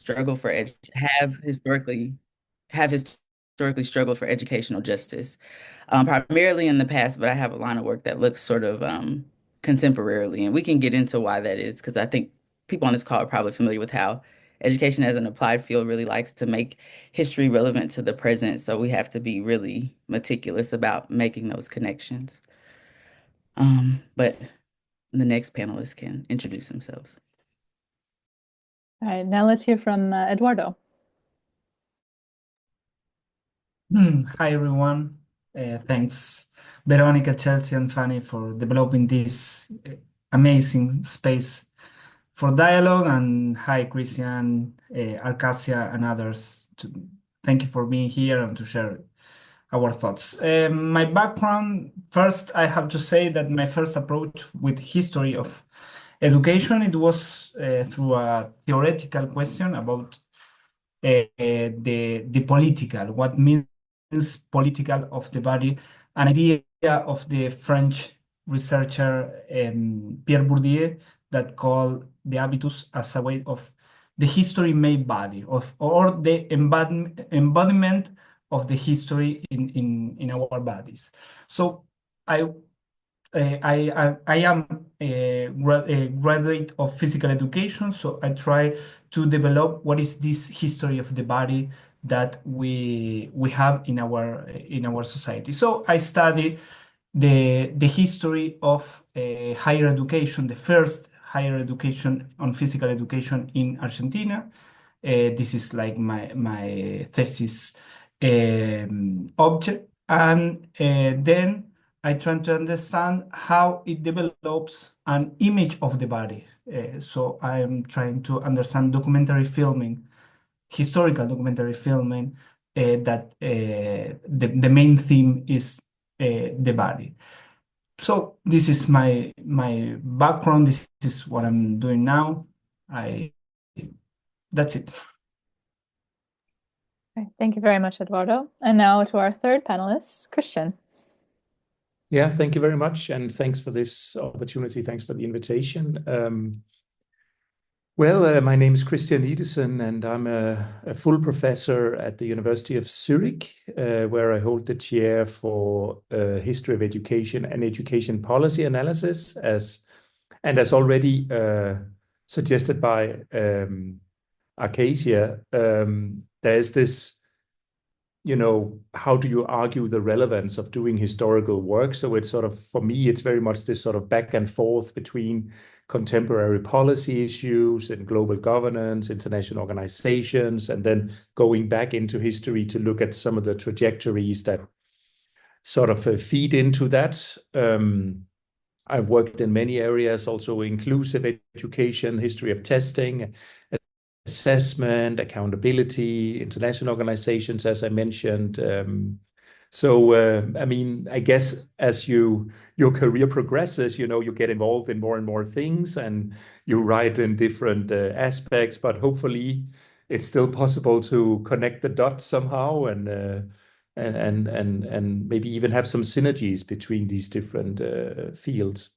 struggle for have historically struggled for educational justice, primarily in the past, but I have a line of work that looks sort of contemporarily, and we can get into why that is because I think people on this call are probably familiar with how education as an applied field really likes to make history relevant to the present, so we have to be really meticulous about making those connections. But the next panelists can introduce themselves. All right, now let's hear from Eduardo. Hi, everyone. Thanks, Veronica, Chelsea, and Fanny, for developing this amazing space for dialogue. And hi, Christian, Arcasia, and others. Thank you for being here and to share our thoughts. My background, first, I have to say that my first approach with history of education, it was through a theoretical question about the political, what means political of the body, an idea of the French researcher Pierre Bourdieu that called the habitus as a way of the history-made body or the embodiment of the history in our bodies. So I I am a graduate of physical education, so I try to develop what is this history of the body that we have in our society. So I study the history of higher education, the first higher education on physical education in Argentina. This is like my thesis object, and then I try to understand how it develops an image of the body. So I am trying to understand documentary filming, historical documentary filming, that the main theme is the body. So this is my background. This is what I'm doing now. That's it. Okay, thank you very much, Eduardo. And now to our third panelist, Christian. Yeah, thank you very much. And thanks for this opportunity. Thanks for the invitation. My name is Christian Idesen, and I'm a full professor at the University of Zurich, where I hold the chair for history of education and education policy analysis. As already suggested by Arcasia, there's this, how do you argue the relevance of doing historical work? So it's sort of, for me, it's very much this sort of back and forth between contemporary policy issues and global governance, international organizations, and then going back into history to look at some of the trajectories that sort of feed into that. I've worked in many areas, also inclusive education, history of testing, assessment, accountability, international organizations, as I mentioned. I guess as your career progresses, you get involved in more and more things, and you write in different aspects. But hopefully, it's still possible to connect the dots somehow, and maybe even have some synergies between these different fields.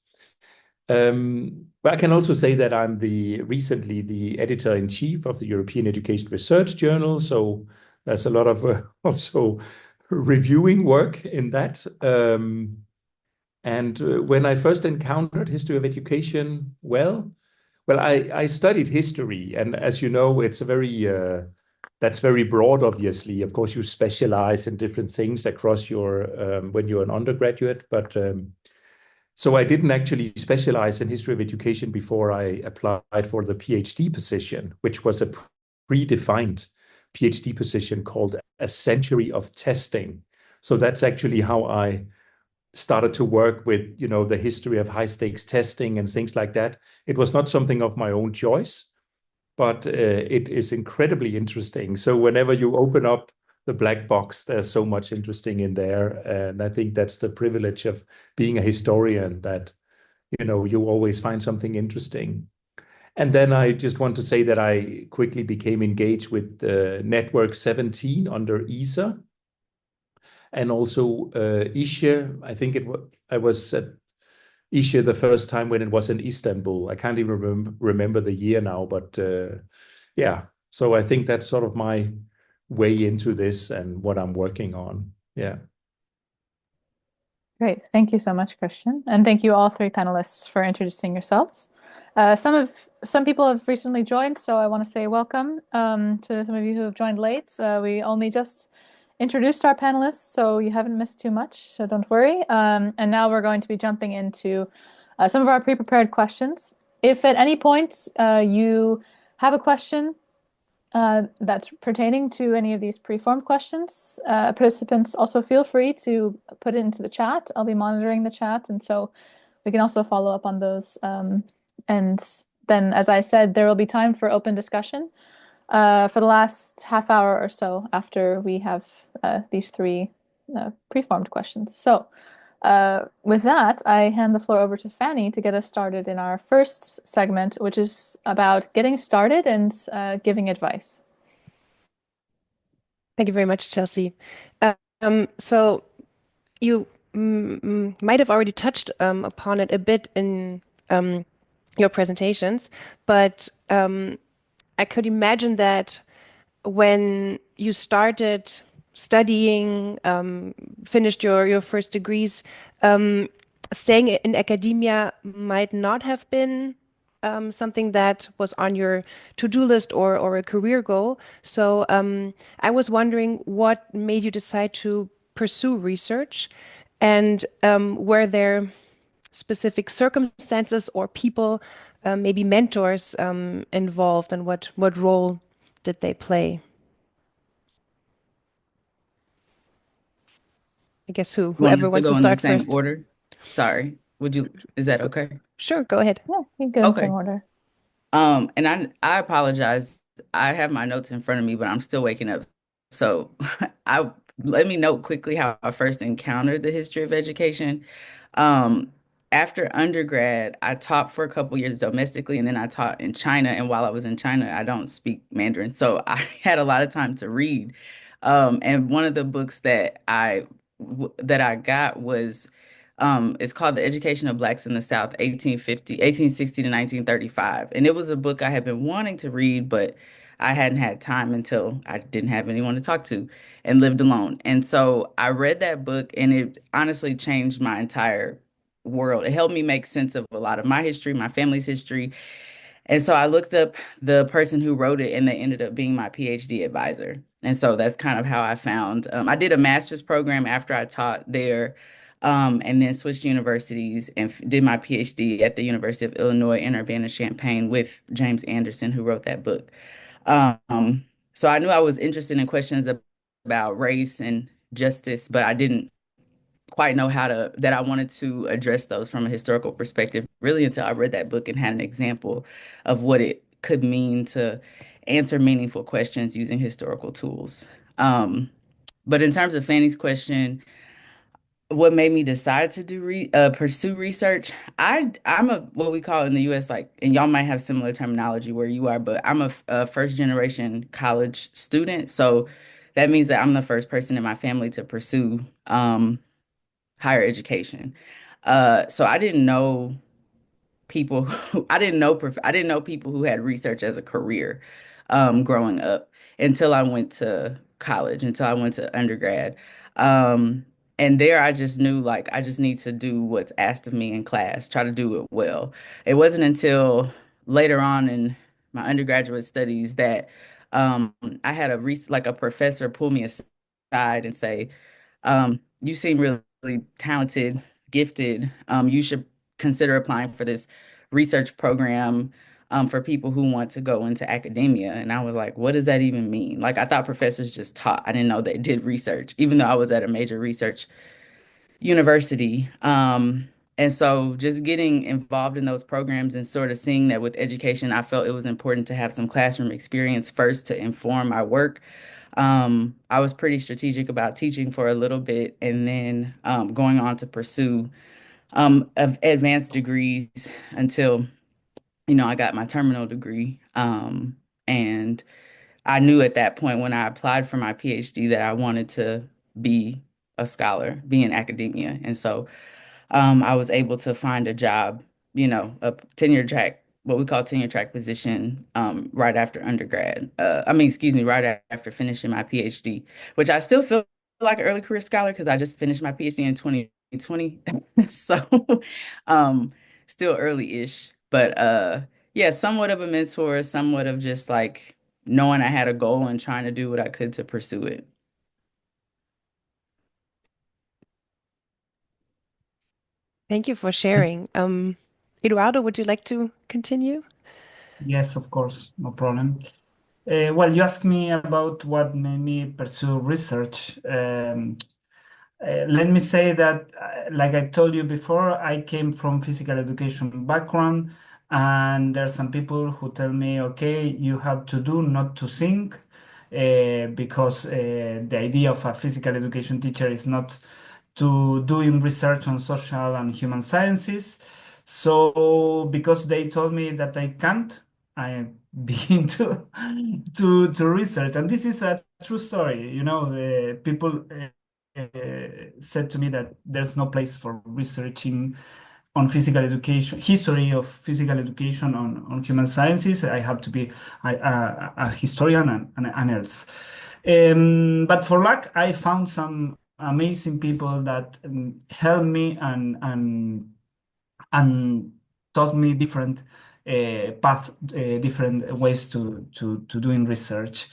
But I can also say that I'm recently the editor-in-chief of the European Education Research Journal. So there's a lot of also reviewing work in that. When I first encountered history of education, I studied history, and as you know, it's that's very broad, obviously. Of course, you specialize in different things across your when you're an undergraduate, but so I didn't actually specialize in history of education before I applied for the PhD position, which was a predefined PhD position called A Century of Testing. So that's actually how I started to work with, the history of high stakes testing and things like that. It was not something of my own choice, but it is incredibly interesting. So whenever you open up the black box, there's so much interesting in there. And I think that's the privilege of being a historian, that, you always find something interesting. And then I just want to say that I quickly became engaged with Network 17 under ESA, and also ISCHE. I think I was at ISCHE the first time when it was in Istanbul. I can't even remember the year now, but yeah. So I think that's sort of my way into this and what I'm working on. Yeah. Great. Thank you so much, Christian. And thank you all three panelists for introducing yourselves. Some people have recently joined, so I want to say welcome to some of you who have joined late. We only just introduced our panelists, so you haven't missed too much, so don't worry. And now we're going to be jumping into some of our pre-prepared questions. If at any point you have a question that's pertaining to any of these pre-formed questions, participants also feel free to put it into the chat. I'll be monitoring the chat, and so we can also follow up on those. And then, as I said, there will be time for open discussion for the last half hour or so after we have these three pre-formed questions. So with that, I hand the floor over to Fanny to get us started in our first segment, which is about getting started and giving advice. Thank you very much, Chelsea. So you might have already touched upon it a bit in your presentations, but I could imagine that when you started studying, finished your first degrees, staying in academia might not have been something that was on your to-do list or a career goal. So I was wondering what made you decide to pursue research, and were there specific circumstances or people, maybe mentors, involved, and what role did they play? I guess You want whoever us to wants to go in the start same first. order? Sorry. Is that okay? Sure, go ahead. Yeah, you go in the Okay. same order. And I apologize. I have my notes in front of me, but I'm still waking up. So I let me note quickly how I first encountered the history of education. Um, After undergrad, I taught for a couple years domestically, and then I taught in China. And while I was in China, I don't speak Mandarin, so I had a lot of time to read. And one of the books that I got was it's called The Education of Blacks in the South, 1860 to 1935. And it was a book I had been wanting to read, but I hadn't had time until I didn't have anyone to talk to and lived alone. And so I read that book, and it honestly changed my entire world. It helped me make sense of a lot of my history, my family's history. And so I looked up the person who wrote it, and they ended up being my PhD advisor. And so that's kind of how I found, I did a master's program after I taught there, and then switched universities and did my PhD at the University of Illinois in Urbana-Champaign with James Anderson, who wrote that book. So I knew I was interested in questions about race and justice, but I didn't quite know that I wanted to address those from a historical perspective, really until I read that book and had an example of what it could mean to answer meaningful questions using historical tools. But in terms of Fanny's question, what made me decide to pursue research? I'm a what we call in the US, like, and y'all might have similar terminology where you are, but I'm a first generation college student. So that means that I'm the first person in my family to pursue higher education. So I didn't know people who I didn't know people who had research as a career growing up until I went to college, until I went to undergrad. Um, and there I just knew, like, I just need to do what's asked of me in class, try to do it well. It wasn't until later on in my undergraduate studies that I had like a professor pull me aside and say, you seem really talented, gifted. You should consider applying for this research program for people who want to go into academia. And I was like, what does that even mean? Like, I thought professors just taught. I didn't know they did research, even though I was at a major research university. And so just getting involved in those programs and sort of seeing that with education, I felt it was important to have some classroom experience first to inform my work. I was pretty strategic about teaching for a little bit and then going on to pursue advanced degrees until, I got my terminal degree. And I knew at that point when I applied for my PhD that I wanted to be a scholar, be in academia. And so I was able to find a job, a tenure track what we call tenure track position right after undergrad. Right after finishing my PhD, which I still feel like an early career scholar because I just finished my PhD in 2020. So still early-ish. But yeah, somewhat of a mentor, somewhat of just like knowing I had a goal and trying to do what I could to pursue it. Thank you for sharing. Eduardo, would you like to continue? Yes, of course, no problem. Well, you asked me about what made me pursue research. Let me say that, like I told you before, I came from physical education background, and there are some people who tell me, okay, you have to do, not to think, because the idea of a physical education teacher is not to doing research on social and human sciences. So, because they told me that I can't, I begin to research, and this is a true story. People said to me that there's no place for researching on physical education, history of physical education on human sciences. I have to be a historian and else. But for luck, I found some amazing people that helped me and taught me different path, different ways to doing research.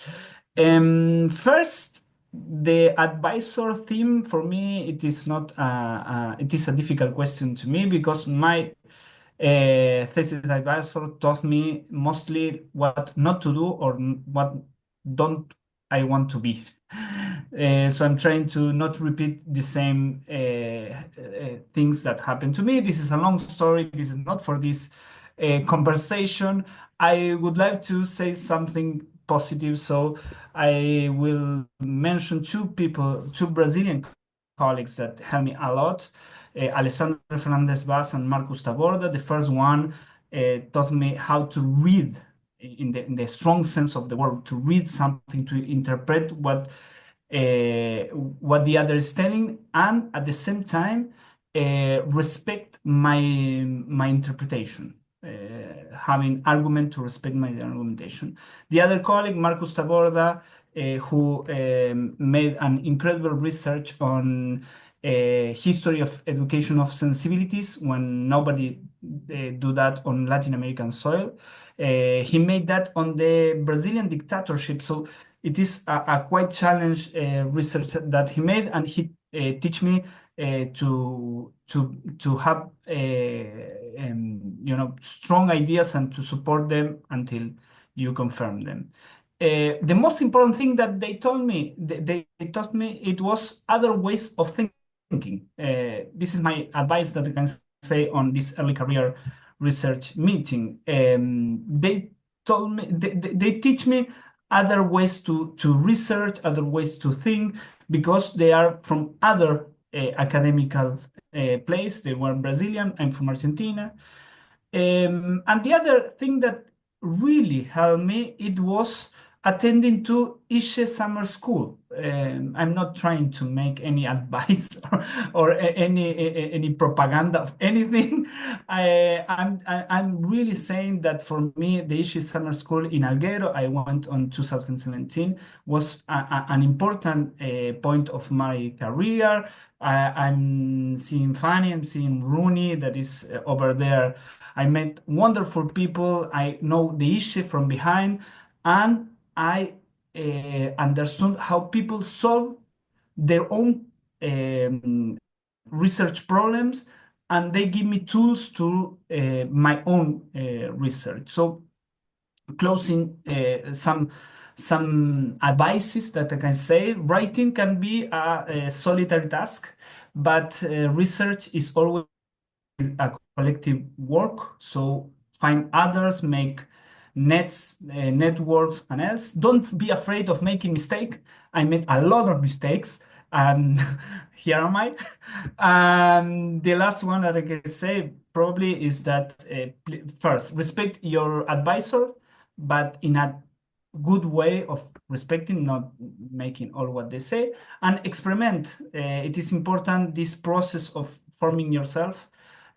First, the advisor theme for me, it is not it is a difficult question to me because my thesis advisor taught me mostly what not to do or what don't I want to be. So I'm trying to not repeat the same things that happened to me. This is a long story. This is not for this conversation. I would like to say something positive. So I will mention two Brazilian colleagues that helped me a lot. Alessandro Fernandez Vaz and Marcus Taborda. The first one taught me how to read in the strong sense of the word, to read something, to interpret what the other is telling, and at the same time respect my interpretation. Having argument to respect my argumentation. The other colleague, Marcus Taborda, who made an incredible research on history of education of sensibilities when nobody do that on Latin American soil. He made that on the Brazilian dictatorship. So it is a quite challenge research that he made, and he teach me to have strong ideas and to support them until you confirm them. The most important thing that they told me, they taught me, it was other ways of thinking. This is my advice that I can say on this early career research meeting. They told me, they teach me other ways to research, other ways to think, because they are from other academical place. They were Brazilian, I'm from Argentina. And the other thing that really helped me, it was attending to ISCHE summer school. I'm not trying to make any advice or any propaganda of anything. I'm really saying that for me, the ISCHE summer school in Alghero, I went on 2017, was an important point of my career. I'm seeing Fanny, I'm seeing Rooney that is over there. I met wonderful people. I know the issue from behind, and I understood how people solve their own research problems, and they give me tools to my own research. So, closing some advices that I can say. Writing can be a solitary task, but research is always a collective work. So find others, make networks, and else. Don't be afraid of making mistake. I made a lot of mistakes, and here am I. And the last one that I can say probably is that first, respect your advisor, but in a good way of respecting, not making all what they say, and experiment. It is important, this process of forming yourself.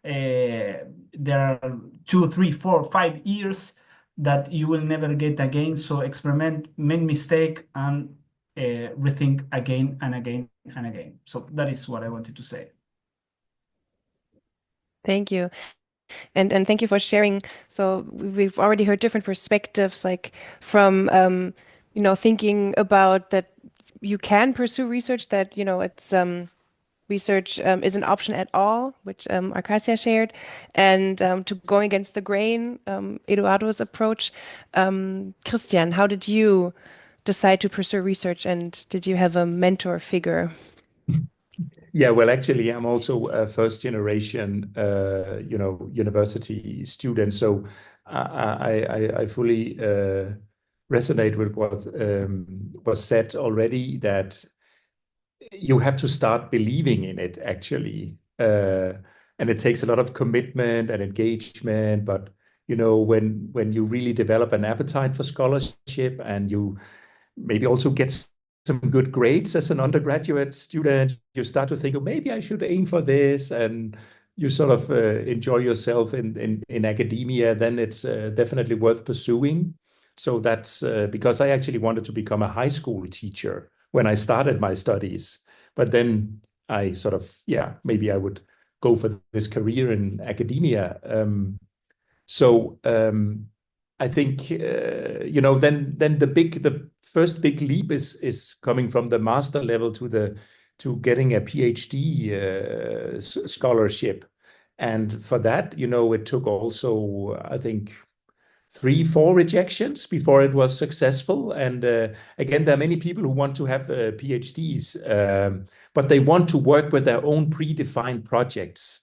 there are 2, 3, 4, 5 years that you will never get again. So experiment, make mistake, and rethink again and again and again. So that is what I wanted to say. Thank you. And thank you for sharing. So we've already heard different perspectives, like from thinking about that you can pursue research, that it's research is an option at all, which Arcasia shared, and to going against the grain, Eduardo's approach. Christian, how did you decide to pursue research, and did you have a mentor figure? Yeah, well, actually, I'm also a first generation, university student. So I fully resonate with what was said already, that you have to start believing in it, actually. And it takes a lot of commitment and engagement. But, when you really develop an appetite for scholarship, and you maybe also get some good grades as an undergraduate student, you start to think, oh, maybe I should aim for this, and you sort of enjoy yourself in academia, then it's definitely worth pursuing. So that's because I actually wanted to become a high school teacher when I started my studies. But then I sort of, yeah, maybe I would go for this career in academia. So I think then the first big leap is coming from the master level to getting a PhD scholarship, and for that, it took also, I think, 3, 4 rejections before it was successful. And again, there are many people who want to have PhDs, but they want to work with their own predefined projects.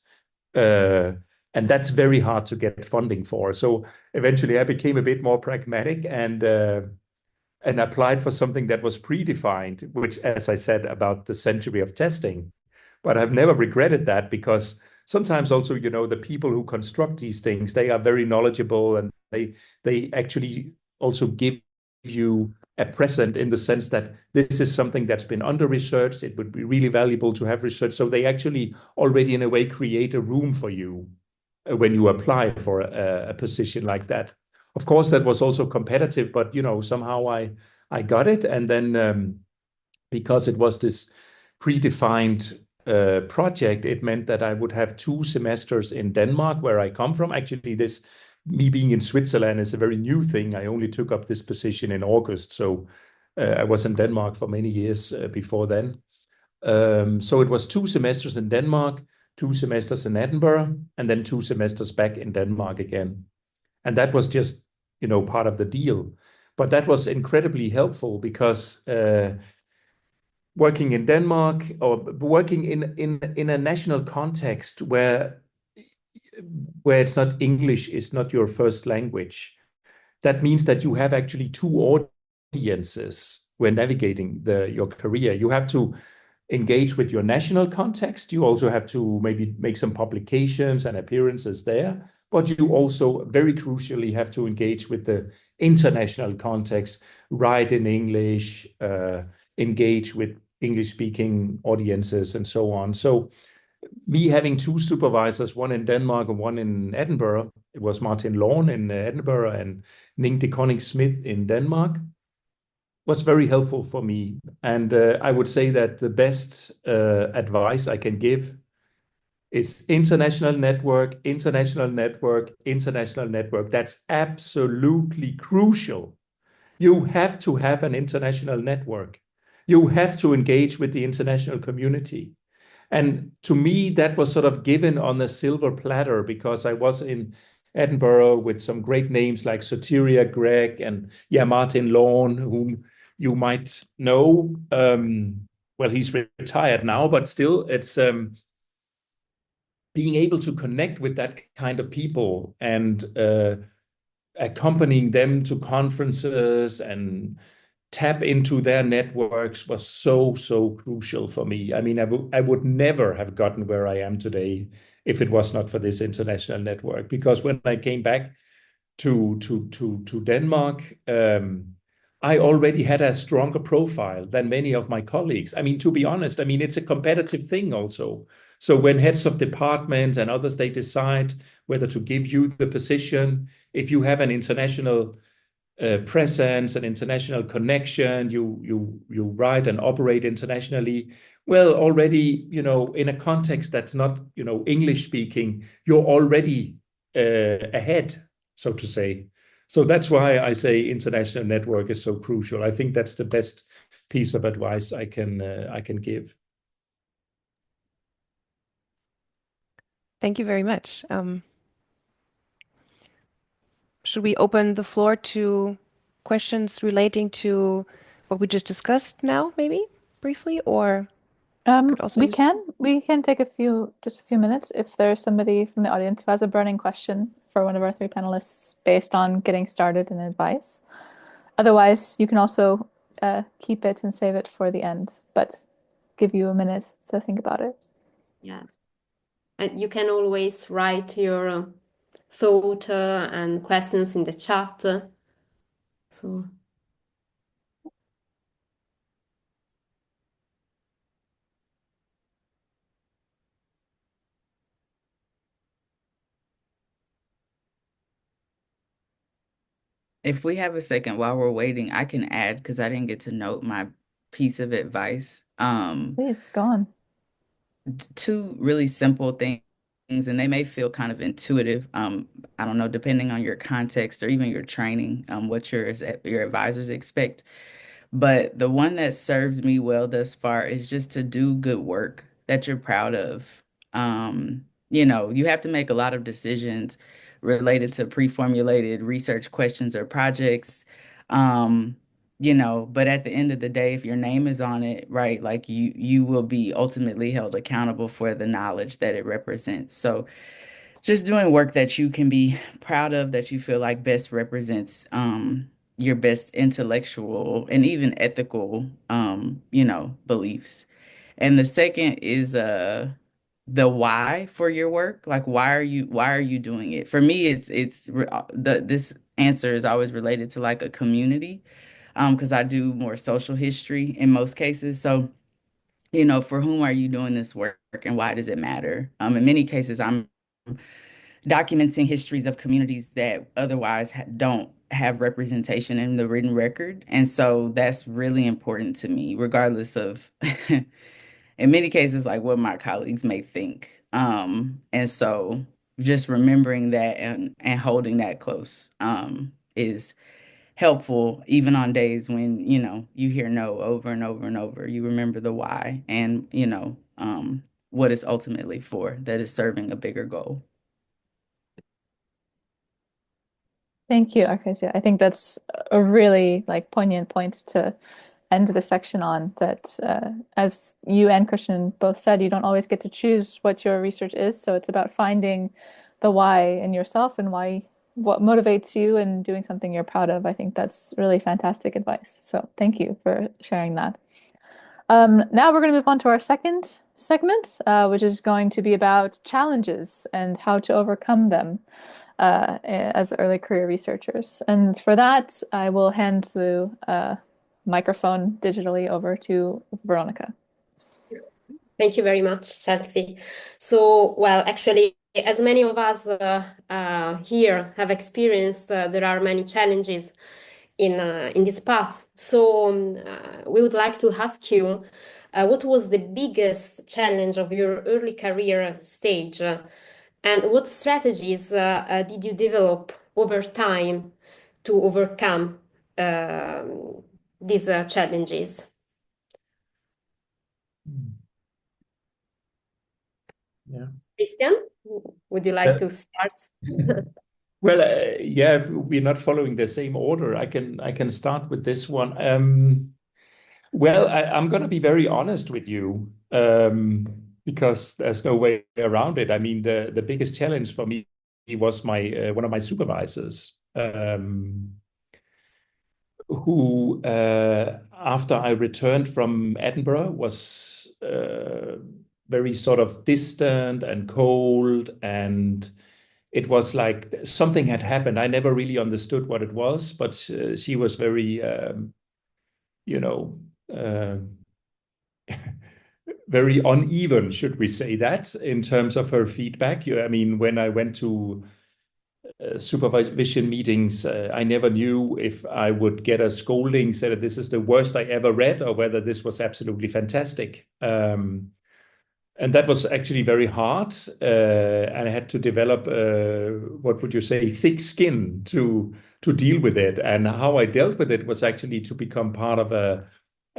And that's very hard to get funding for. So eventually I became a bit more pragmatic, and applied for something that was predefined, which, as I said, about the century of testing. But I've never regretted that, because sometimes also, the people who construct these things, they are very knowledgeable, and they actually also give you a present, in the sense that this is something that's been under researched. It would be really valuable to have research. So they actually already, in a way, create a room for you when you apply for a position like that. Of course, that was also competitive, but somehow I got it. And then because it was this predefined project, it meant that I would have 2 semesters in Denmark, where I come from. Actually, me being in Switzerland is a very new thing. I only took up this position in August, so I was in Denmark for many years before then. So it was 2 semesters in Denmark, 2 semesters in Edinburgh, and then 2 semesters back in Denmark again. And that was just, part of the deal. But that was incredibly helpful, because working in Denmark, or working in a national context where it's not English, is not your first language, that means that you have actually 2 audiences when navigating your career. You have to engage with your national context. You also have to maybe make some publications and appearances there. But you also, very crucially, have to engage with the international context, write in English, engage with English-speaking audiences, and so on. So me having 2 supervisors, one in Denmark and one in Edinburgh, it was Martin Lorne in Edinburgh and Ning de Koning Smith in Denmark, was very helpful for me. And I would say that the best advice I can give is international network, international network, international network. That's absolutely crucial. You have to have an international network. You have to engage with the international community. And to me, that was sort of given on a silver platter, because I was in Edinburgh with some great names like Soteria Gregg and Martin Lorne, whom you might know. Well, he's retired now, but still, it's being able to connect with that kind of people, and accompanying them to conferences and tap into their networks was so crucial for me. I mean, I would never have gotten where I am today if it was not for this international network. Because when I came back to Denmark, I already had a stronger profile than many of my colleagues. I mean, to be honest, I mean, it's a competitive thing also. So when heads of departments and others, they decide whether to give you the position, if you have an international presence, an international connection, you write and operate internationally, well, already, in a context that's not, English speaking, you're already ahead, so to say. So that's why I say international network is so crucial. I think that's the best piece of advice I can give. Thank you very much. Should we open the floor to questions relating to what we just discussed now, maybe briefly, or could also We use... can take just a few minutes if there's somebody from the audience who has a burning question for one of our three panelists based on getting started and advice. Otherwise, you can also keep it and save it for the end, but give you a minute to think about it. Yeah. And you can always write your thought and questions in the chat. So If we have a second while we're waiting, I can add because I didn't get to note my piece of advice. Please, go on. Two really simple things, and they may feel kind of intuitive. I don't know, depending on your context or even your training, what your advisors expect. But the one that serves me well thus far is just to do good work that you're proud of. You have to make a lot of decisions related to pre-formulated research questions or projects. But at the end of the day, if your name is on it, right, like you will be ultimately held accountable for the knowledge that it represents. So just doing work that you can be proud of, that you feel like best represents your best intellectual and even ethical beliefs. And the second is the why for your work. Like why are you doing it? For me, this answer is always related to like a community, because I do more social history in most cases. So, for whom are you doing this work and why does it matter? In many cases, I'm documenting histories of communities that otherwise don't have representation in the written record. And so that's really important to me, regardless of, in many cases, like what my colleagues may think. And so just remembering that and holding that close is helpful, even on days when, you hear no over and over and over. You remember the why and, what it's ultimately for, that is serving a bigger goal. Thank you, Arkesia. I think that's a really poignant point to end the section on, that as you and Christian both said, you don't always get to choose what your research is. So it's about finding the why in yourself and what motivates you and doing something you're proud of. I think that's really fantastic advice. So thank you for sharing that. Now we're going to move on to our second segment, which is going to be about challenges and how to overcome them as early career researchers. And for that, I will hand the microphone digitally over to Veronica. thank you very much, Chelsea. So, well, actually, as many of us here have experienced, there are many challenges in this path. So we would like to ask you, what was the biggest challenge of your early career stage? And what strategies did you develop over time to overcome these challenges? Yeah. Christian, would you like to start? Well, yeah, if we're not following the same order, I can start with this one. Well, I'm going to be very honest with you, because there's no way around it. I mean, the biggest challenge for me was one of my supervisors, who, after I returned from Edinburgh, was very sort of distant and cold, and it was like something had happened. I never really understood what it was, but she was very, very uneven, should we say that, in terms of her feedback. I mean, when I went to supervision meetings, I never knew if I would get a scolding, say that this is the worst I ever read, or whether this was absolutely fantastic. And that was actually very hard. And I had to develop, what would you say, thick skin to deal with it. And how I dealt with it was actually to become part of a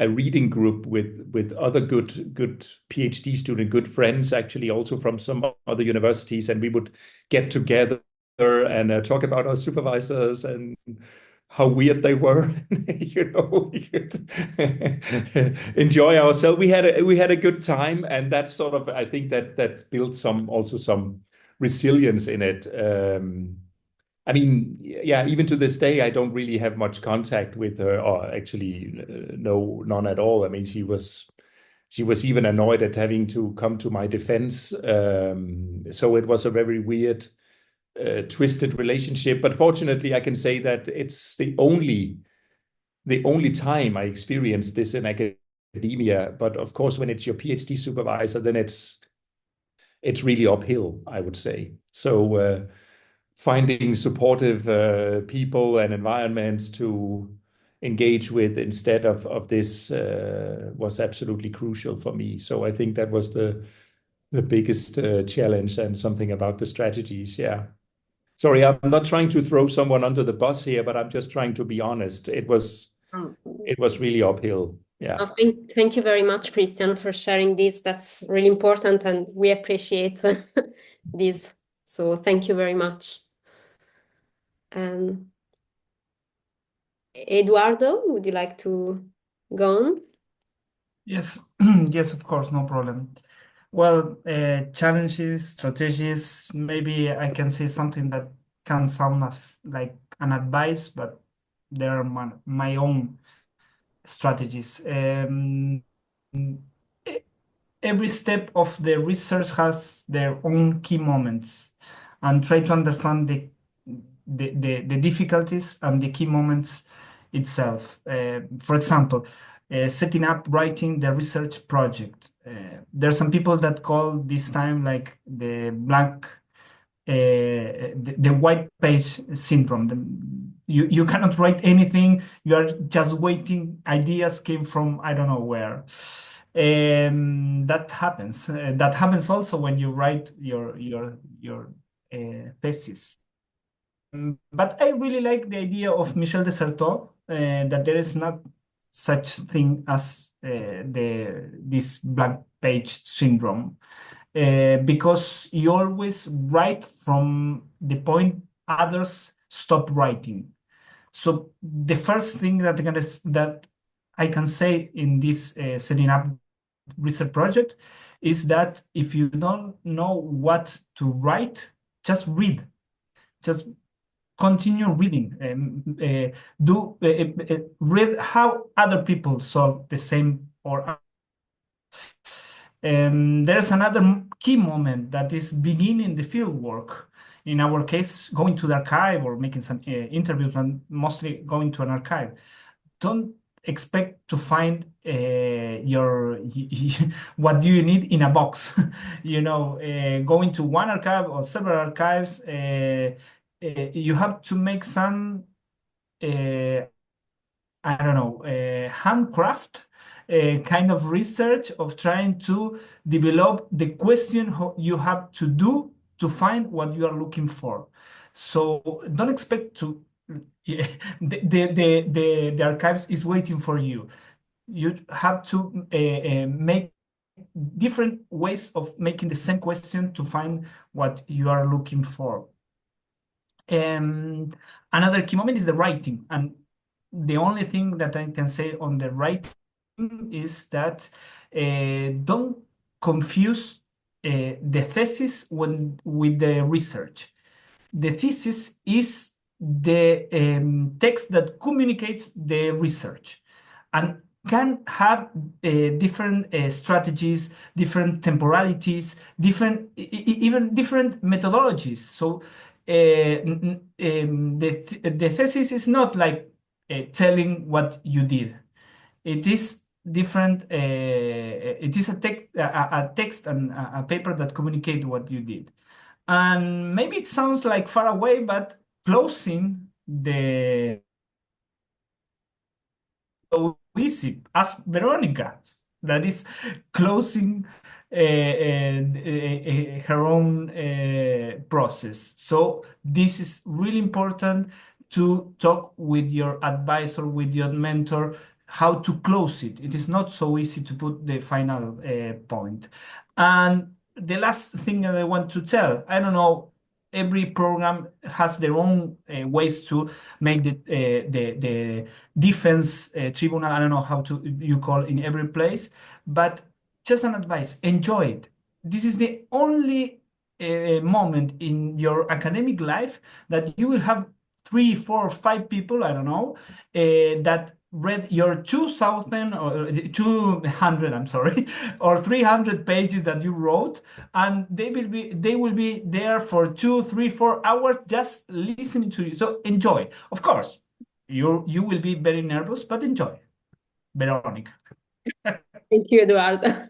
reading group with other good PhD student, good friends, actually also from some other universities, and we would get together and talk about our supervisors and how weird they were. We could enjoy ourselves. We had a good time, and that sort of, I think that built some resilience in it. I mean, yeah, even to this day, I don't really have much contact with her, or actually, no, none at all. I mean, she was even annoyed at having to come to my defense. So it was a very weird, twisted relationship. But fortunately, I can say that it's the only time I experienced this in academia. But of course, when it's your PhD supervisor, then it's really uphill, I would say. So finding supportive people and environments to engage with instead of this was absolutely crucial for me. So I think that was the biggest challenge, and something about the strategies. Yeah. Sorry, I'm not trying to throw someone under the bus here, but I'm just trying to be honest. It was really uphill. Yeah. Thank you very much, Christian, for sharing this. That's really important, and we appreciate this. So thank you very much. Eduardo, would you like to go on? Yes, yes, of course, no problem. Well, challenges, strategies, maybe I can say something that can sound like an advice, but they are my own strategies. Every step of the research has their own key moments, and try to understand the difficulties and the key moments itself. For example, setting up writing the research project. There are some people that call this time like the white page syndrome. You cannot write anything. You are just waiting. Ideas came from I don't know where. That happens. That happens also when you write your thesis. But I really like the idea of Michel de Certeau, that there is not such thing as this blank page syndrome, because you always write from the point others stop writing. So the first thing that I can say in this setting up research project is that if you don't know what to write, just read. Just continue reading. Read how other people solve the same or there's another key moment that is beginning the field work. In our case, going to the archive or making some interviews, and mostly going to an archive. Don't expect to find your what do you need in a box. Going to one archive or several archives, you have to make some I don't know, handcraft kind of research of trying to develop the question you have to do to find what you are looking for. So don't expect to the archives is waiting for you. You have to make different ways of making the same question to find what you are looking for. Another key moment is the writing, and the only thing that I can say on the writing is that don't confuse the thesis with the research. The thesis is the text that communicates the research and can have different strategies, different temporalities, even different methodologies. So the thesis is not like telling what you did. It is different. It is a text and a paper that communicate what you did. And maybe it sounds like far away, but closing the so easy. Ask Veronica. That is closing her own process. So this is really important to talk with your advisor, with your mentor, how to close it. It is not so easy to put the final point. And the last thing that I want to tell, I don't know, every program has their own ways to make the defense tribunal. I don't know how to you call in every place, but just an advice: enjoy it. This is the only moment in your academic life that you will have three, four, five people, I don't know, that read your 2000 or 200, I'm sorry, or 300 pages that you wrote, and they will be there for 2, 3, 4 hours just listening to you. So enjoy. Of course, you will be very nervous, but enjoy. Veronica. Thank you, Eduardo.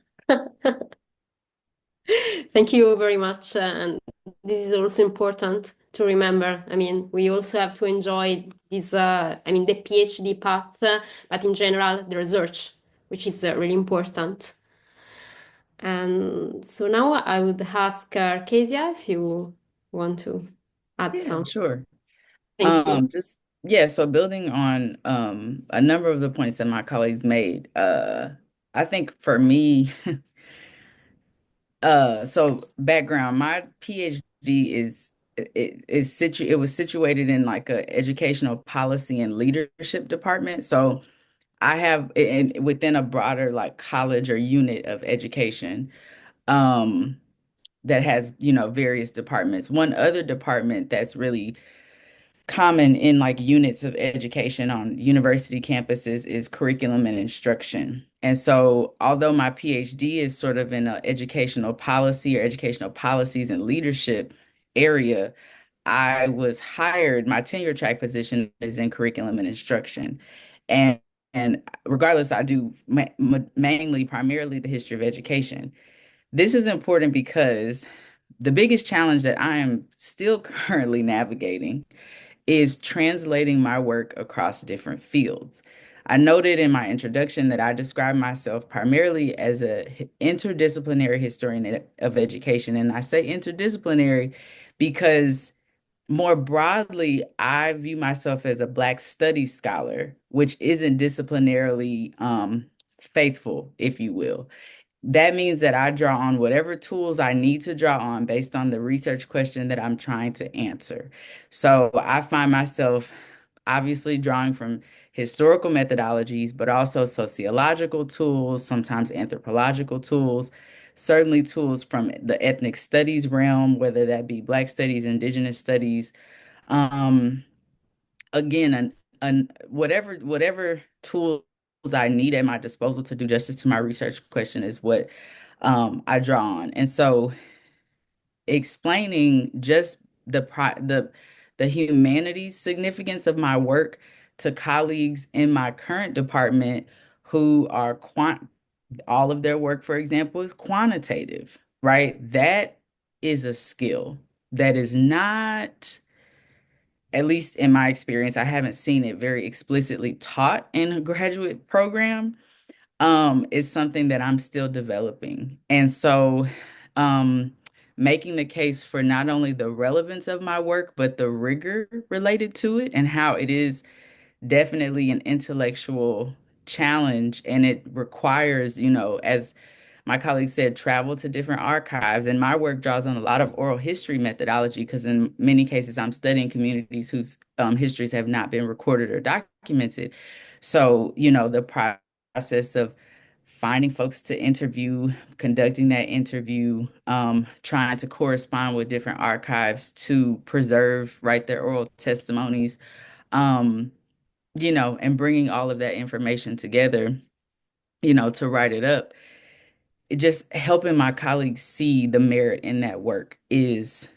Thank you very much. And this is also important to remember. I mean, we also have to enjoy this, the PhD path, but in general, the research, which is really important. And so now I would ask Kezia if you want to add Yeah, something. sure. Thank you. So building on a number of the points that my colleagues made, I think for me, so background, my PhD it was situated in like a educational policy and leadership department. So I have within a broader like college or unit of education, um, that has, various departments. One other department that's really common in like units of education on university campuses is curriculum and instruction. And so, although my PhD is sort of in an educational policy or educational policies and leadership area, I was hired, my tenure track position is in curriculum and instruction. And regardless, I do mainly, primarily the history of education. This is important because the biggest challenge that I am still currently navigating is translating my work across different fields. I noted in my introduction that I describe myself primarily as a interdisciplinary historian of education. And I say interdisciplinary because more broadly, I view myself as a Black studies scholar, which isn't disciplinarily faithful, if you will. That means that I draw on whatever tools I need to draw on based on the research question that I'm trying to answer. So I find myself obviously drawing from historical methodologies, but also sociological tools, sometimes anthropological tools, certainly tools from the ethnic studies realm, whether that be Black studies, Indigenous studies. Um, Again, whatever tools I need at my disposal to do justice to my research question is what I draw on. And so explaining just the humanities significance of my work to colleagues in my current department who are all of their work, for example, is quantitative, right? That is a skill that is not, at least in my experience, I haven't seen it very explicitly taught in a graduate program. Is something that I'm still developing. And so, um, making the case for not only the relevance of my work, but the rigor related to it and how it is definitely an intellectual challenge. And it requires, as my colleague said, travel to different archives. And my work draws on a lot of oral history methodology because in many cases, I'm studying communities whose histories have not been recorded or documented. So, the process of finding folks to interview, conducting that interview, trying to correspond with different archives to preserve, write their oral testimonies, um, and bringing all of that information together, to write it up. It just helping my colleagues see the merit in that work is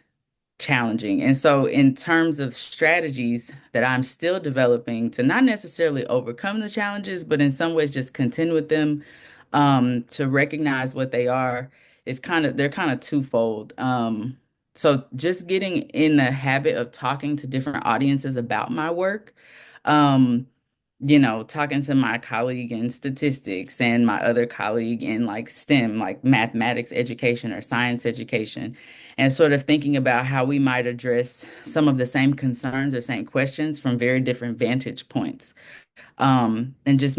challenging. And so, in terms of strategies that I'm still developing to not necessarily overcome the challenges, but in some ways just contend with them, to recognize what they are, they're kind of twofold. So just getting in the habit of talking to different audiences about my work. Um, talking to my colleague in statistics and my other colleague in like STEM, like mathematics education or science education, and sort of thinking about how we might address some of the same concerns or same questions from very different vantage points. And just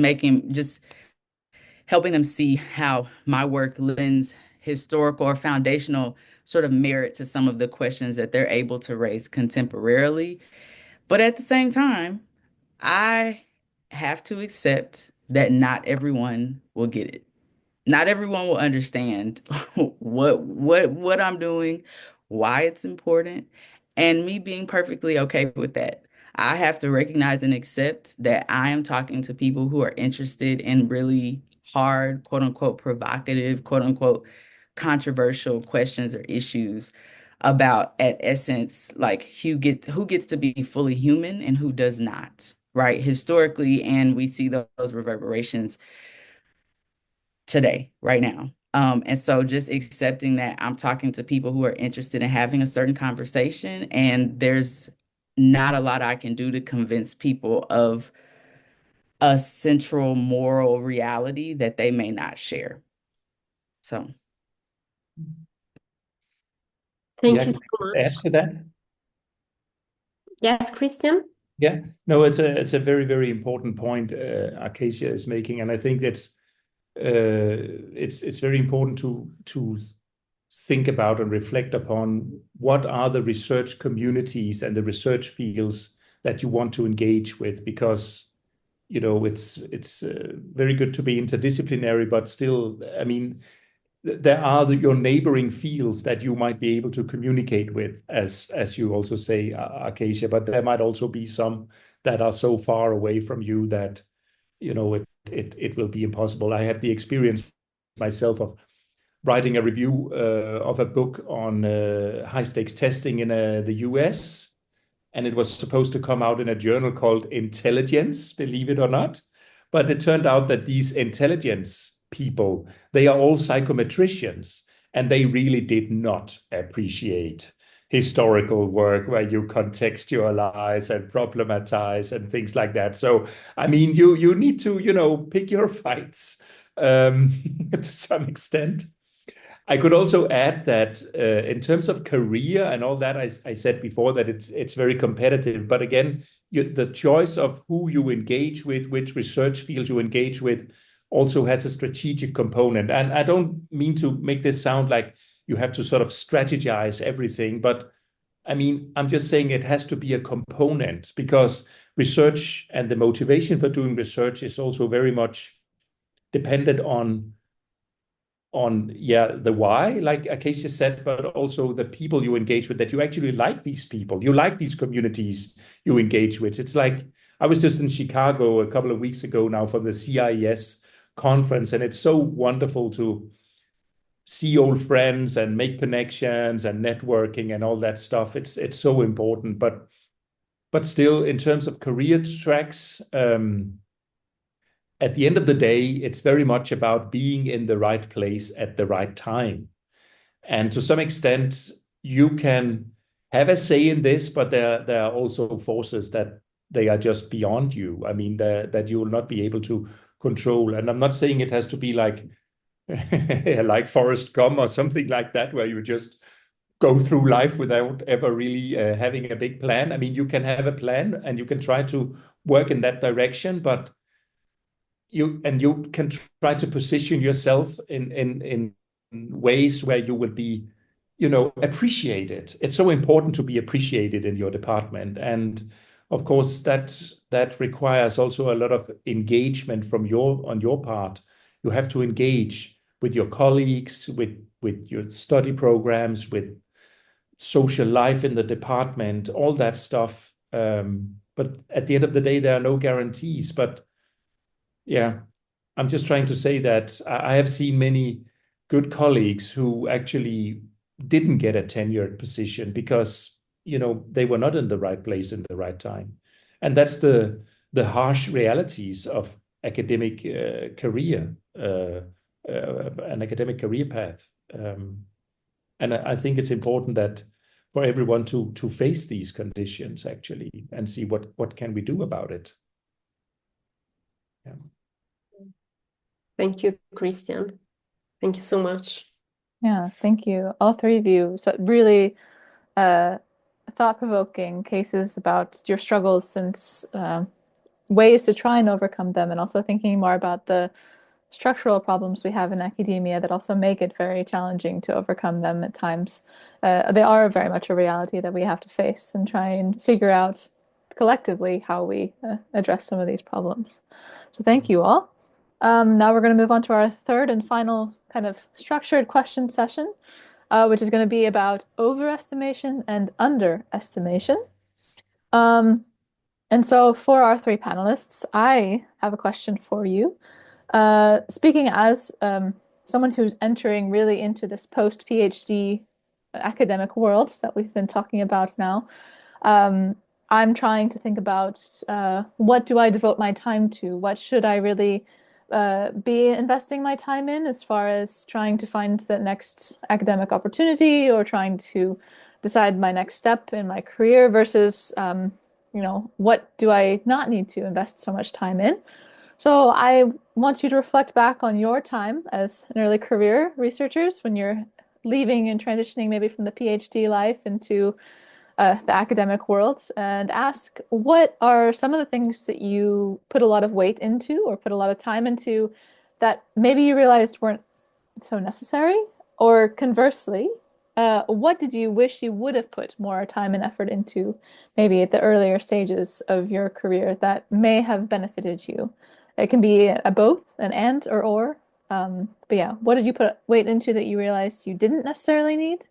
helping them see how my work lends historical or foundational sort of merit to some of the questions that they're able to raise contemporarily. But at the same time, I have to accept that not everyone will get it. Not everyone will understand what I'm doing, why it's important, and me being perfectly okay with that. I have to recognize and accept that I am talking to people who are interested in really hard, quote unquote, provocative, quote unquote, controversial questions or issues about, at essence, like who gets to be fully human and who does not, right? Historically, and we see those reverberations today, right now. And so just accepting that I'm talking to people who are interested in having a certain conversation, and there's not a lot I can do to convince people of a central moral reality that they may not share. So, Thank Yeah, you can so I much. add to that? Yes, Christian? Yeah, no, it's a very, very important point Acacia is making, and I think it's very important to think about and reflect upon what are the research communities and the research fields that you want to engage with, because it's very good to be interdisciplinary, but still, I mean, there are your neighboring fields that you might be able to communicate with, as you also say, Acacia, but there might also be some that are so far away from you that it will be impossible. I had the experience myself of writing a review of a book on high stakes testing in the US, and it was supposed to come out in a journal called Intelligence, believe it or not. But it turned out that these intelligence people, they are all psychometricians, and they really did not appreciate historical work where you contextualize and problematize and things like that. So, I mean, you need to, pick your fights to some extent. I could also add that in terms of career and all that, I said before that it's very competitive. But again, the choice of who you engage with, which research field you engage with, also has a strategic component. And I don't mean to make this sound like you have to sort of strategize everything, but I mean, I'm just saying it has to be a component, because research and the motivation for doing research is also very much dependent on the why, like Acacia said, but also the people you engage with, that you actually like these people, you like these communities you engage with. It's like, I was just in Chicago a couple of weeks ago now for the CIES conference, and it's so wonderful to see old friends and make connections and networking and all that stuff. It's so important. But still, in terms of career tracks, at the end of the day, it's very much about being in the right place at the right time. And to some extent, you can have a say in this, but there are also forces that they are just beyond you. I mean, that you will not be able to control. And I'm not saying it has to be like like Forrest Gump or something like that, where you just go through life without ever really having a big plan. I mean, you can have a plan and you can try to work in that direction, but you can try to position yourself in ways where you will be, appreciated. It's so important to be appreciated in your department, and of course that requires also a lot of engagement on your part. You have to engage with your colleagues, with your study programs, with social life in the department, all that stuff. But at the end of the day, there are no guarantees. But yeah, I'm just trying to say that I have seen many good colleagues who actually didn't get a tenured position because they were not in the right place in the right time, and that's the harsh realities of academic career, an academic career path. And I think it's important that for everyone to face these conditions actually and see what can we do about it. Yeah. Thank you, Christian. Thank you so much. Yeah, thank you, all three of you. So really thought-provoking cases about your struggles and ways to try and overcome them, and also thinking more about the structural problems we have in academia that also make it very challenging to overcome them at times. They are very much a reality that we have to face and try and figure out collectively how we address some of these problems. So thank you all. Now we're going to move on to our third and final kind of structured question session, which is going to be about overestimation and underestimation. And so for our three panelists, I have a question for you. Speaking as someone who's entering really into this post-PhD academic world that we've been talking about now, I'm trying to think about what do I devote my time to? What should I really be investing my time in as far as trying to find the next academic opportunity or trying to decide my next step in my career versus, what do I not need to invest so much time in? So I want you to reflect back on your time as an early career researchers when you're leaving and transitioning maybe from the PhD life into the academic world and ask what are some of the things that you put a lot of weight into or put a lot of time into that maybe you realized weren't so necessary, or conversely, what did you wish you would have put more time and effort into maybe at the earlier stages of your career that may have benefited you? It can be a both, an and or. But yeah, what did you put weight into that you realized you didn't necessarily need?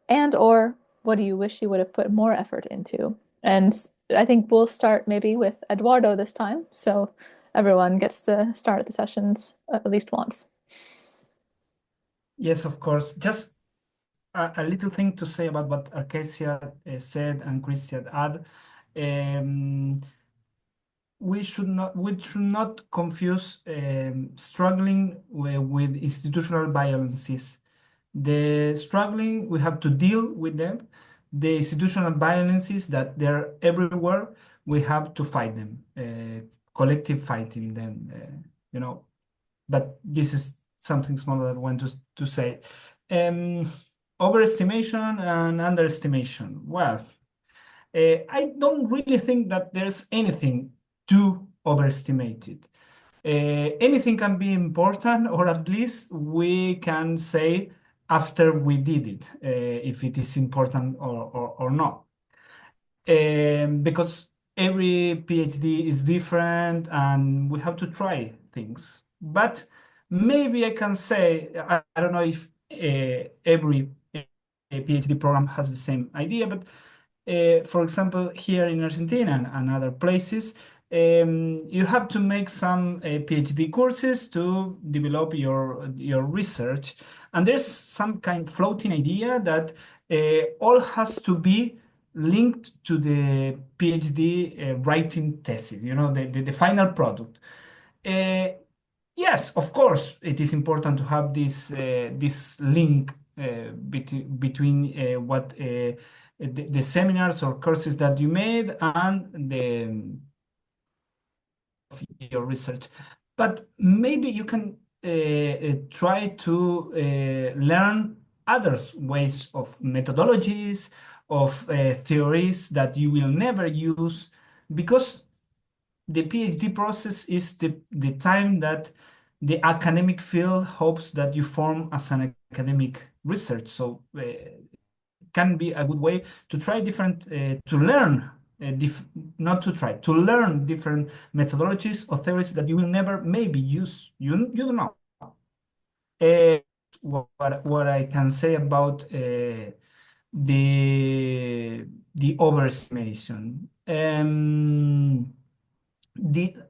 And or what do you wish you would have put more effort into? And I think we'll start maybe with Eduardo this time, so everyone gets to start the sessions at least once. Yes, of course. Just a little thing to say about what Arcasia said and Christian add. We should not confuse struggling with institutional violences. The struggling, we have to deal with them. The institutional violences that they're everywhere, we have to fight them, collective fighting them, But this is something smaller that I want to say. Overestimation and underestimation. Well, I don't really think that there's anything too overestimated. Anything can be important, or at least we can say after we did it, if it is important or not. Because every PhD is different and we have to try things. But maybe I can say, I don't know if every PhD program has the same idea, but for example, here in Argentina and other places, you have to make some PhD courses to develop your research. And there's some kind of floating idea that all has to be linked to the PhD writing thesis, the final product. Yes, of course, it is important to have this link between what the seminars or courses that you made and your research. But maybe you can try to learn other ways of methodologies, of theories that you will never use, because the PhD process is the time that the academic field hopes that you form as an academic research. So can be a good way to try different, to learn, not to try, to learn different methodologies or theories that you will never maybe use. You don't know. What I can say about the overestimation.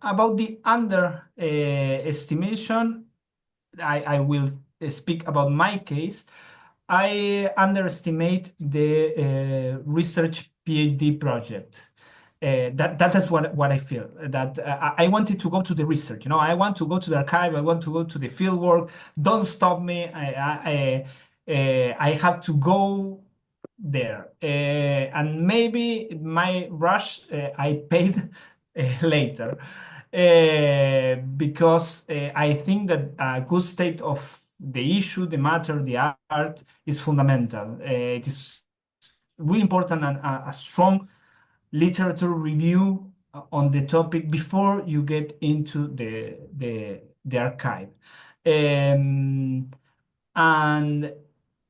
About the underestimation, I will speak about my case. I underestimate the research PhD project. That is what I feel. That I wanted to go to the research. I want to go to the archive. I want to go to the field work. Don't stop me. I have to go there. And maybe my rush I paid later. Because I think that a good state of the issue, the matter, the art is fundamental. It is really important and a strong literature review on the topic before you get into the archive. Um, and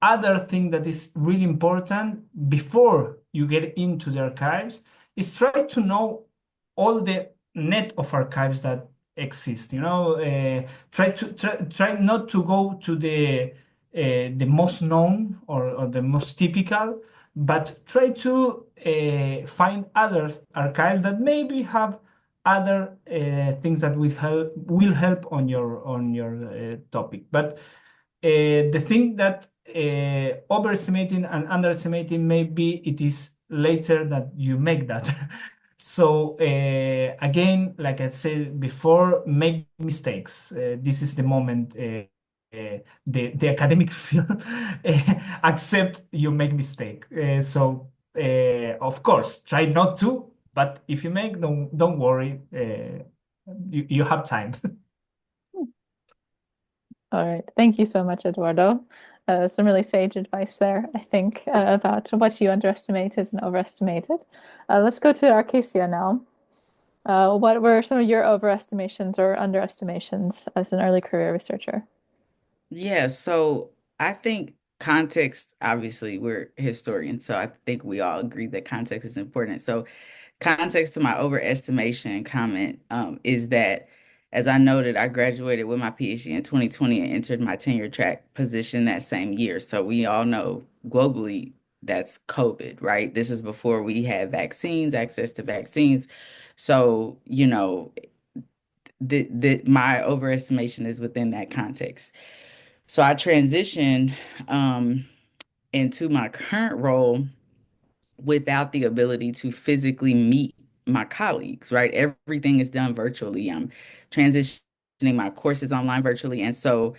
other thing that is really important before you get into the archives is try to know all the net of archives that exist. Try not to go to the most known or the most typical, but try to find other archives that maybe have other things that will help on your topic. But the thing that overestimating and underestimating, maybe it is later that you make that. So again, like I said before, make mistakes. This is the moment the academic field accept you make mistake. So of course, try not to, but if you make, don't worry. You have time. All right. Thank you so much, Eduardo. Some really sage advice there, I think, about what you underestimated and overestimated. Let's go to Arcasia now. What were some of your overestimations or underestimations as an early career researcher? Yeah, so I think context, obviously, we're historians, so I think we all agree that context is important. So context to my overestimation comment is that, as I noted, I graduated with my PhD in 2020 and entered my tenure track position that same year. So we all know globally that's COVID, right? This is before we had vaccines, access to vaccines. So, my overestimation is within that context. So I transitioned into my current role without the ability to physically meet my colleagues, right? Everything is done virtually. I'm transitioning my courses online virtually. And so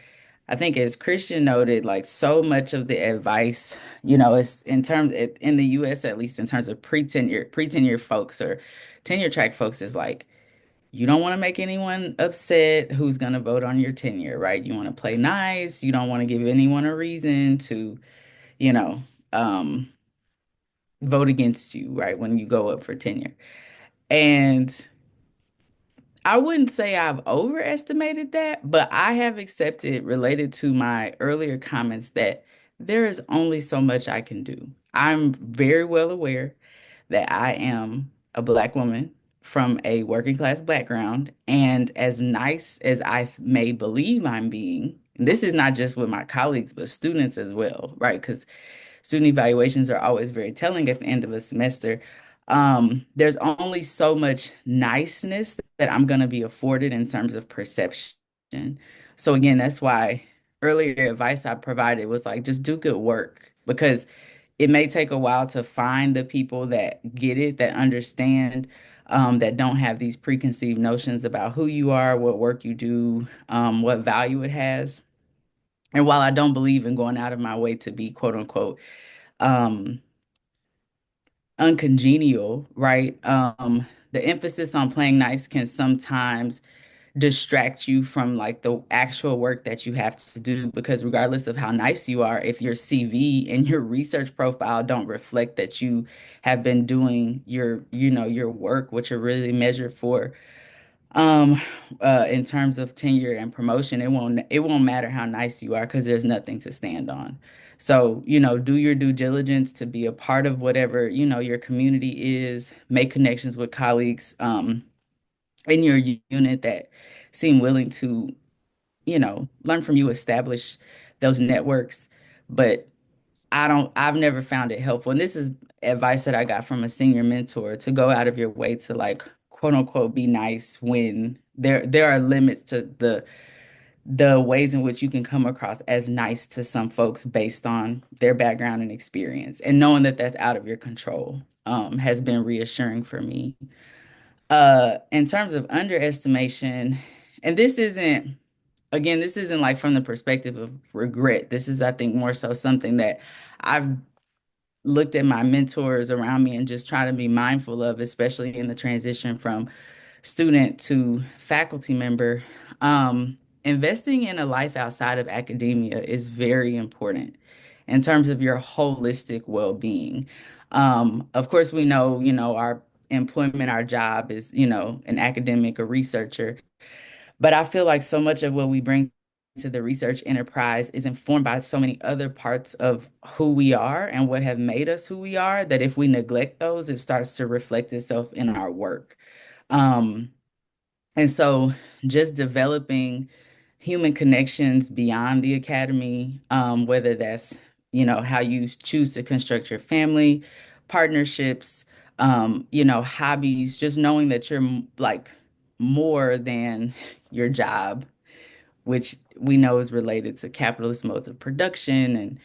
I think, as Christian noted, like, so much of the advice, is in the US, at least in terms of pre-tenure folks or tenure track folks, is like, you don't want to make anyone upset who's going to vote on your tenure, right? You want to play nice. You don't want to give anyone a reason to, you know, um, vote against you, right, when you go up for tenure. And I wouldn't say I've overestimated that, but I have accepted, related to my earlier comments, that there is only so much I can do. I'm very well aware that I am a Black woman from a working class background. And as nice as I may believe I'm being, and this is not just with my colleagues, but students as well, right? Because student evaluations are always very telling at the end of a semester. There's only so much niceness that I'm going to be afforded in terms of perception. So again, that's why earlier advice I provided was like, just do good work, because it may take a while to find the people that get it, that understand, that don't have these preconceived notions about who you are, what work you do, what value it has. And while I don't believe in going out of my way to be quote unquote um uncongenial, right? The emphasis on playing nice can sometimes distract you from like the actual work that you have to do, because regardless of how nice you are, if your CV and your research profile don't reflect that you have been doing your work, what you're really measured for, um, in terms of tenure and promotion, it won't matter how nice you are, because there's nothing to stand on. So, do your due diligence to be a part of whatever, your community is, make connections with colleagues, in your unit that seem willing to, learn from you, establish those networks. But I've never found it helpful. And this is advice that I got from a senior mentor, to go out of your way to, like, quote unquote, be nice when there are limits to the ways in which you can come across as nice to some folks based on their background and experience, and knowing that that's out of your control has been reassuring for me. In terms of underestimation, and this isn't, again, this isn't like from the perspective of regret. This is, I think, more so something that I've looked at my mentors around me and just try to be mindful of, especially in the transition from student to faculty member. Investing in a life outside of academia is very important in terms of your holistic well-being. Of course, we know, our employment, our job is, an academic, a researcher. But I feel like so much of what we bring to the research enterprise is informed by so many other parts of who we are and what have made us who we are, that if we neglect those, it starts to reflect itself in our work. Um, and so just developing human connections beyond the academy, whether that's, how you choose to construct your family, partnerships, hobbies, just knowing that you're like more than your job, which we know is related to capitalist modes of production and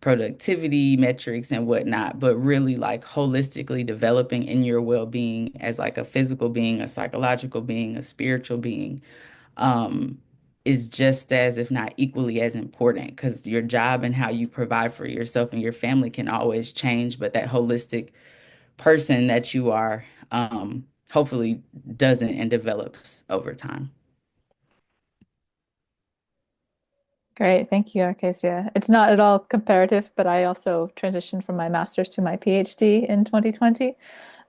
productivity metrics and whatnot, but really like holistically developing in your well-being as like a physical being, a psychological being, a spiritual being, um, is just as, if not equally as important, because your job and how you provide for yourself and your family can always change, but that holistic person that you are, hopefully doesn't and develops over time. Great, thank you, Acacia. It's not at all comparative, but I also transitioned from my master's to my PhD in 2020,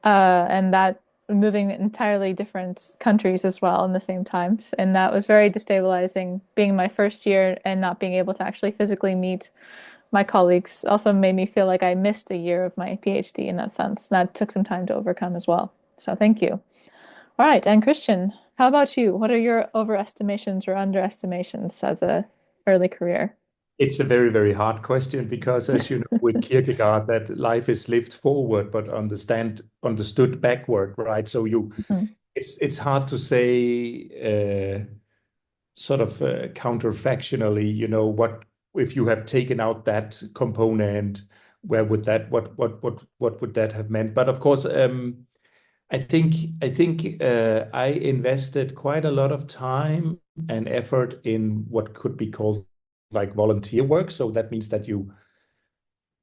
and that moving entirely different countries as well in the same times, and that was very destabilizing. Being my first year and not being able to actually physically meet my colleagues also made me feel like I missed a year of my PhD in that sense. That took some time to overcome as well. So thank you. All right, and Christian, how about you? What are your overestimations or underestimations as a early career? It's a very, very hard question because, as you know, with Kierkegaard, that life is lived forward but understood backward, right? So Mhm. it's hard to say sort of counterfactually, what if you have taken out that component, where would that what would that have meant? But of course, I think I invested quite a lot of time and effort in what could be called like volunteer work. So that means that you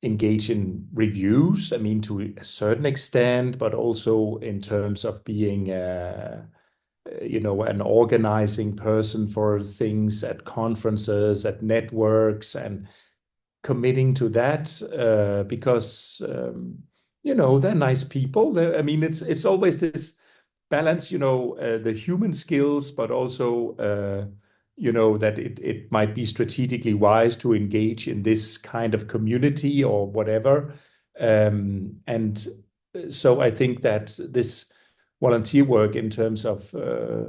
engage in reviews, I mean, to a certain extent, but also in terms of being, an organizing person for things at conferences, at networks, and committing to that because they're nice people. I mean, it's always this balance, the human skills, but also that it might be strategically wise to engage in this kind of community or whatever. And so I think that this volunteer work in terms of uh,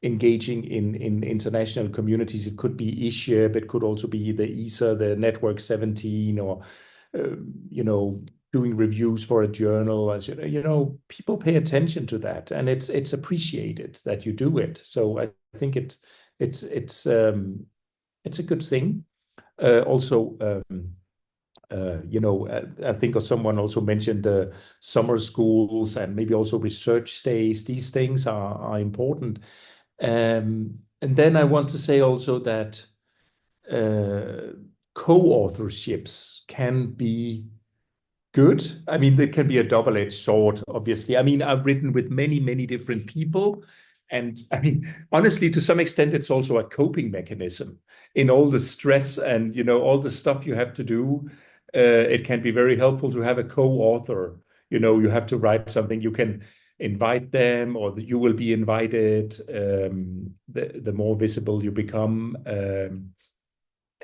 engaging in international communities. It could be ISCHE, it could also be the ESA, the Network 17, or uh, you know, doing reviews for a journal. As people pay attention to that, and it's appreciated that you do it. So I think it's a good thing. Also. I think someone also mentioned the summer schools and maybe also research stays. These things are important. And then I want to say also that uh, co-authorships can be good. I mean, there can be a double-edged sword, obviously. I mean, I've written with many, many different people. And I mean, honestly, to some extent, it's also a coping mechanism in all the stress and, all the stuff you have to do. It can be very helpful to have a co-author. You have to write something, you can invite them or you will be invited, the more visible you become.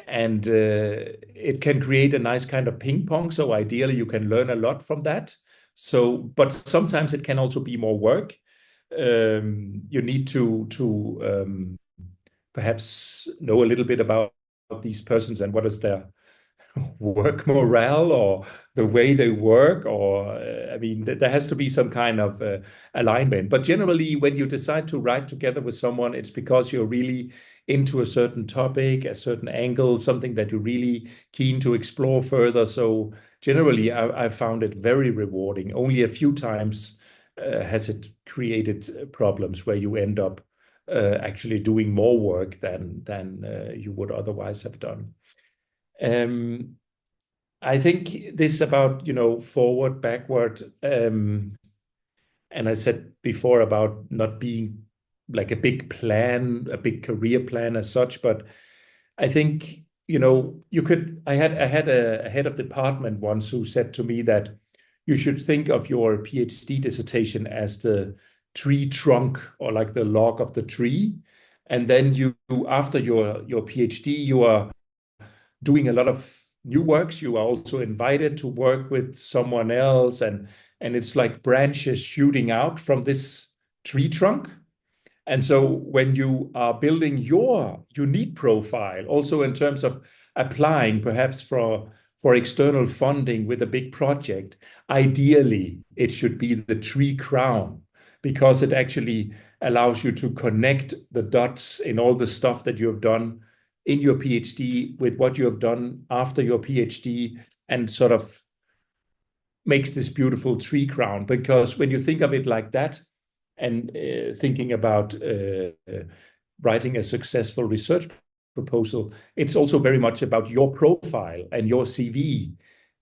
And it can create a nice kind of ping pong. So ideally, you can learn a lot from that. So, but sometimes it can also be more work. You need to perhaps know a little bit about these persons and what is their work morale or the way they work, or I mean, there has to be some kind of alignment. But generally, when you decide to write together with someone, it's because you're really into a certain topic, a certain angle, something that you're really keen to explore further. So generally, I found it very rewarding. Only a few times has it created problems where you end up actually doing more work than you would otherwise have done. I think this about, forward, backward, and I said before about not being like a big plan, a big career plan as such, but I think, I had a head of department once who said to me that you should think of your PhD dissertation as the tree trunk, or like the log of the tree. And then after your PhD, you are doing a lot of new works. You are also invited to work with someone else, and it's like branches shooting out from this tree trunk. And so when you are building your unique profile, also in terms of applying perhaps for external funding with a big project, ideally it should be the tree crown, because it actually allows you to connect the dots in all the stuff that you have done in your PhD with what you have done after your PhD, and sort of makes this beautiful tree crown. Because when you think of it like that, and thinking about writing a successful research proposal, it's also very much about your profile and your CV.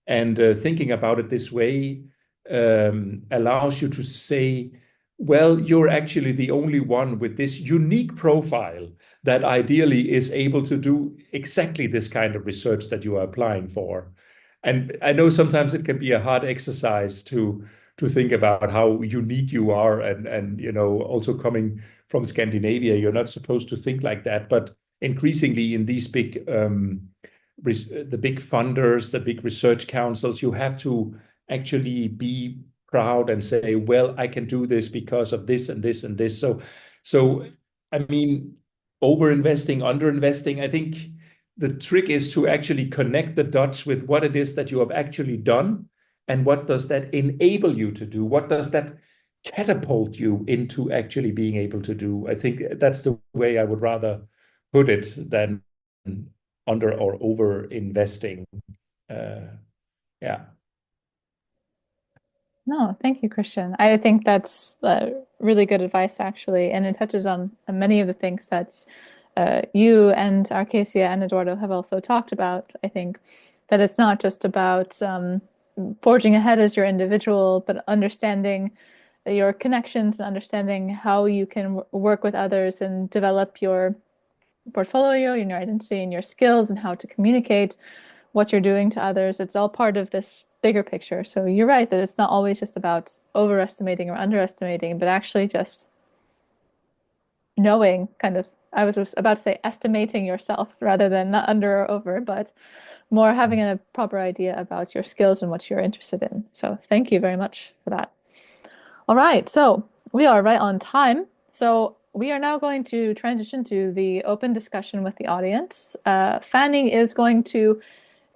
And thinking about it this way allows you to say, well, you're actually the only one with this unique profile that ideally is able to do exactly this kind of research that you are applying for. And I know sometimes it can be a hard exercise to think about how unique you are, and also coming from Scandinavia, you're not supposed to think like that. But increasingly in these big the big funders, the big research councils, you have to actually be proud and say, well, I can do this because of this and this and this. So I mean, over investing, under investing, I think the trick is to actually connect the dots with what it is that you have actually done, and what does that enable you to do? What does that catapult you into actually being able to do? I think that's the way I would rather put it than under or over investing. Yeah. No, thank you, Christian. I think that's really good advice, actually, and it touches on many of the things that you and Arcasia and Eduardo have also talked about. I think that it's not just about forging ahead as your individual, but understanding your connections and understanding how you can work with others and develop your portfolio, your identity, and your skills, and how to communicate what you're doing to others. It's all part of this bigger picture. So you're right that it's not always just about overestimating or underestimating, but actually just knowing, kind of, I was about to say estimating yourself rather than not under or over, but more having a proper idea about your skills and what you're interested in. So thank you very much for that. All right, so we are right on time. So we are now going to transition to the open discussion with the audience. Fanny is going to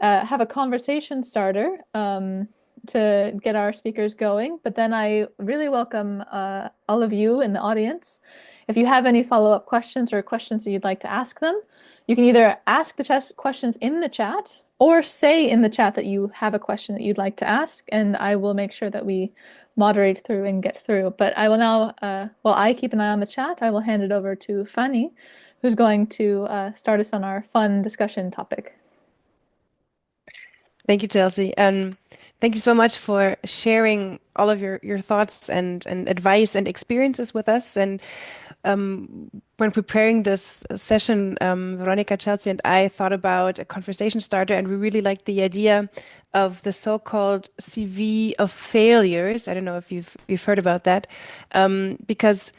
have a conversation starter to get our speakers going, but then I really welcome all of you in the audience. If you have any follow-up questions or questions that you'd like to ask them, you can either ask the questions in the chat or say in the chat that you have a question that you'd like to ask, and I will make sure that we moderate through and get through. But I will now, while I keep an eye on the chat, I will hand it over to Fanny, who's going to start us on our fun discussion topic. Thank you, Chelsea. And thank you so much for sharing all of your thoughts and advice and experiences with us. And when preparing this session, Veronica, Chelsea, and I thought about a conversation starter, and we really liked the idea of the so-called CV of failures. I don't know if you've heard about that, because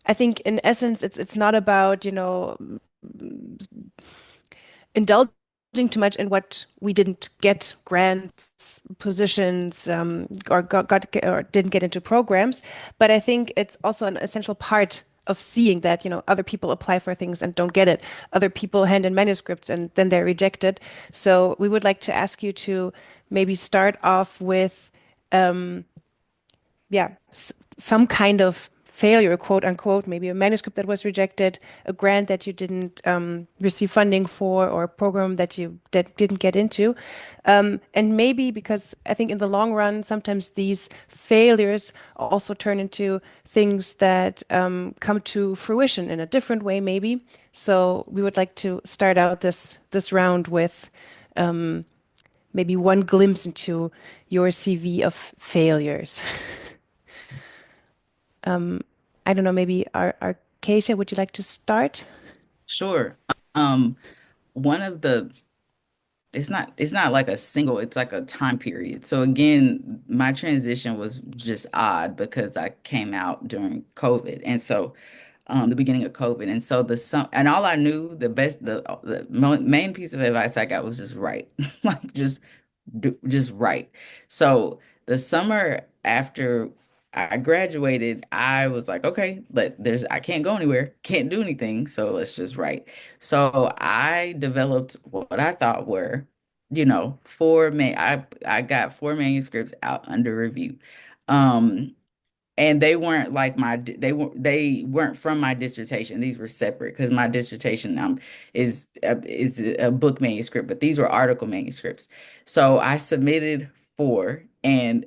I think in essence it's not about indulging too much in what we didn't get grants, positions, or didn't get into programs, but I think it's also an essential part of seeing that, other people apply for things and don't get it. Other people hand in manuscripts and then they're rejected. So we would like to ask you to maybe start off with, yeah, some kind of failure, quote unquote, maybe a manuscript that was rejected, a grant that you didn't receive funding for, or a program that you didn't get into. And maybe because I think in the long run, sometimes these failures also turn into things that come to fruition in a different way, maybe. So we would like to start out this round with maybe one glimpse into your CV of failures. I don't know, maybe our Keisha, would you like to start? Sure. Um, one of the it's not like a single, it's like a time period. So again, my transition was just odd because I came out during COVID. And so the beginning of COVID. And so and all I knew, the main piece of advice I got was just write. Like just write. So the summer after I graduated, I was like, okay, I can't go anywhere, can't do anything, so let's just write. So I developed what I thought were, I got four manuscripts out under review. Um, and they weren't like they weren't from my dissertation. These were separate because my dissertation is a book manuscript, but these were article manuscripts. So I submitted four, and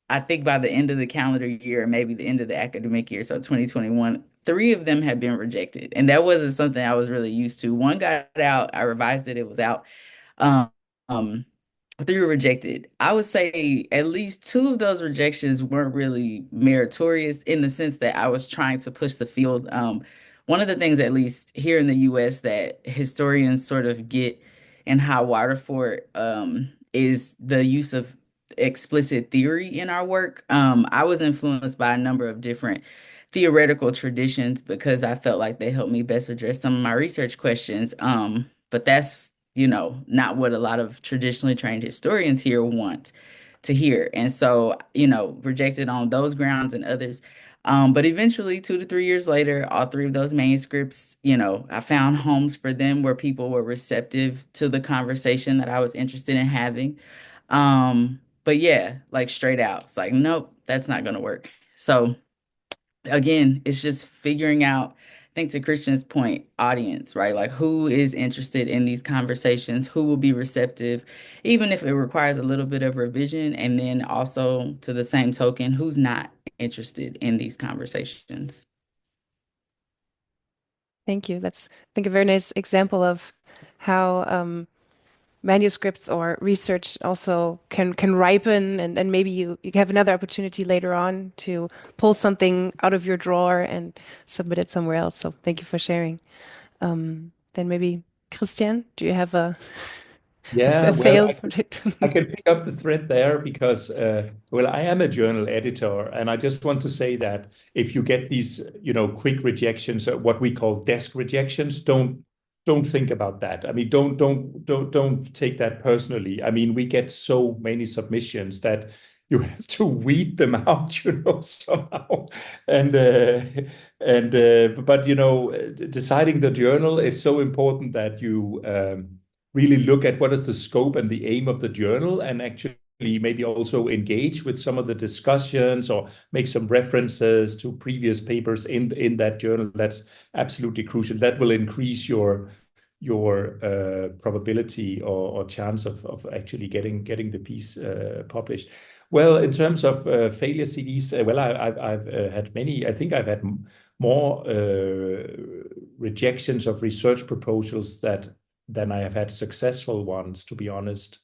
I think by the end of the calendar year, maybe the end of the academic year, so 2021, three of them had been rejected, and that wasn't something I was really used to. One got out, I revised it, it was out. Um, um, Three were rejected. I would say at least two of those rejections weren't really meritorious in the sense that I was trying to push the field. One of the things, at least here in the US, that historians sort of get in hot water for is the use of explicit theory in our work. I was influenced by a number of different theoretical traditions because I felt like they helped me best address some of my research questions. But that's, not what a lot of traditionally trained historians here want to hear. And so, rejected on those grounds and others. But eventually, 2 to 3 years later, all three of those manuscripts, I found homes for them where people were receptive to the conversation that I was interested in having. But yeah, like straight out, it's like, nope, that's not going to work. So again, it's just figuring out, I think to Christian's point, audience, right? Like who is interested in these conversations, who will be receptive, even if it requires a little bit of revision. And then also to the same token, who's not interested in these conversations. Thank you. That's, I think, a very nice example of how manuscripts or research also can ripen, and maybe you have another opportunity later on to pull something out of your drawer and submit it somewhere else. So thank you for sharing. Then maybe Christian, do you have a Yeah, well, fail? I can pick up the thread there because, well, I am a journal editor, and I just want to say that if you get these, quick rejections, what we call desk rejections, don't think about that. I mean, don't take that personally. I mean, we get so many submissions that you have to weed them out, somehow. And but deciding the journal is so important that you really look at what is the scope and the aim of the journal, and actually maybe also engage with some of the discussions or make some references to previous papers in that journal. That's absolutely crucial. That will increase your probability or chance of actually getting the piece published. Well, in terms of failure CVs, well, I've had many. I think I've had more rejections of research proposals than I have had successful ones, to be honest.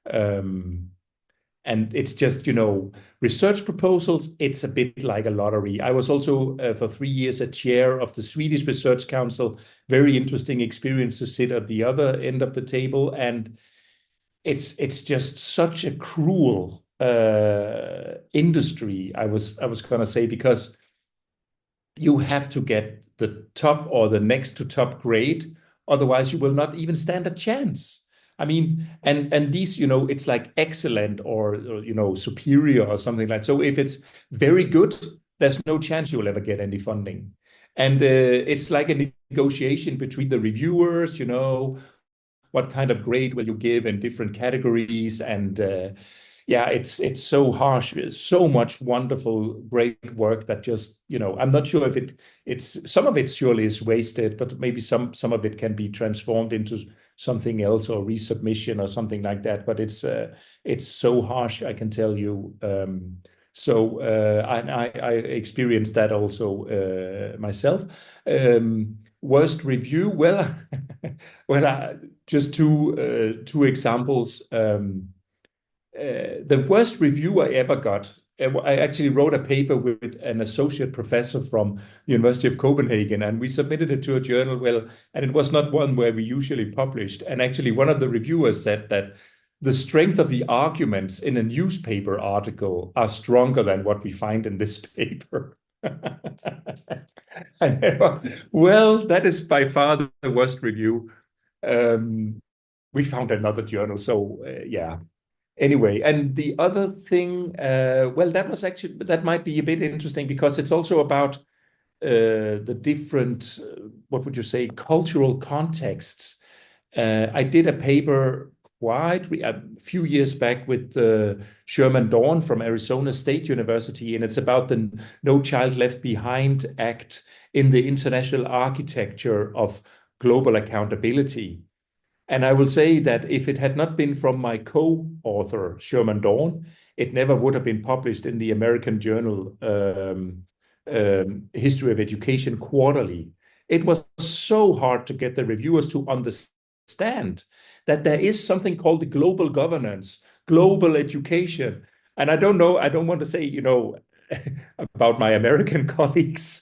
And it's just, research proposals, it's a bit like a lottery. I was also for 3 years a chair of the Swedish Research Council. Very interesting experience to sit at the other end of the table. And it's just such a cruel industry, I was going to say, because you have to get the top or the next to top grade. Otherwise, you will not even stand a chance. I mean, and these, it's like excellent or superior or something like that. So if it's very good, there's no chance you will ever get any funding. And it's like a negotiation between the reviewers, what kind of grade will you give in different categories? And yeah, it's so harsh. There's so much wonderful, great work that just, I'm not sure if it's some of it surely is wasted, but maybe some of it can be transformed into something else or resubmission or something like that. But it's so harsh, I can tell you. I experienced that also myself. Worst review, well, just two examples. The worst review I ever got, I actually wrote a paper with an associate professor from the University of Copenhagen, and we submitted it to a journal. Well, and it was not one where we usually published. And actually, one of the reviewers said that the strength of the arguments in a newspaper article are stronger than what we find in this paper. Well, that is by far the worst review. We found another journal, so yeah. Anyway, and the other thing, well, that might be a bit interesting because it's also about the different, what would you say, cultural contexts. I did a paper a few years back with Sherman Dawn from Arizona State University, and it's about the No Child Left Behind Act in the international architecture of global accountability. And I will say that if it had not been from my co-author, Sherman Dawn, it never would have been published in the American journal History of Education Quarterly. It was so hard to get the reviewers to understand that there is something called the global governance, global education. And I don't know, I don't want to say, about my American colleagues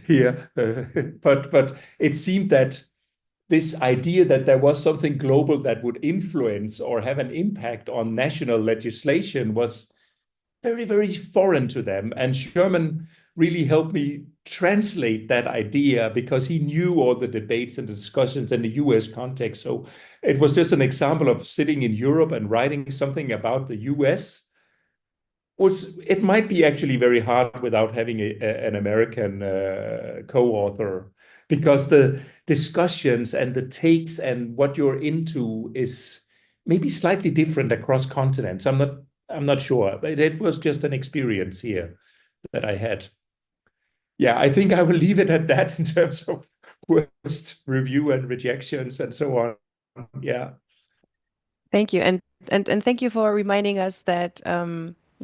here, but it seemed that this idea that there was something global that would influence or have an impact on national legislation was very, very foreign to them. And Sherman really helped me translate that idea because he knew all the debates and the discussions in the US context. So it was just an example of sitting in Europe and writing something about the US, which it might be actually very hard without having an American co-author, because the discussions and the takes and what you're into is maybe slightly different across continents. I'm not sure, but it was just an experience here that I had. Yeah, I think I will leave it at that in terms of worst review and rejections and so on. Yeah. Thank you. And thank you for reminding us that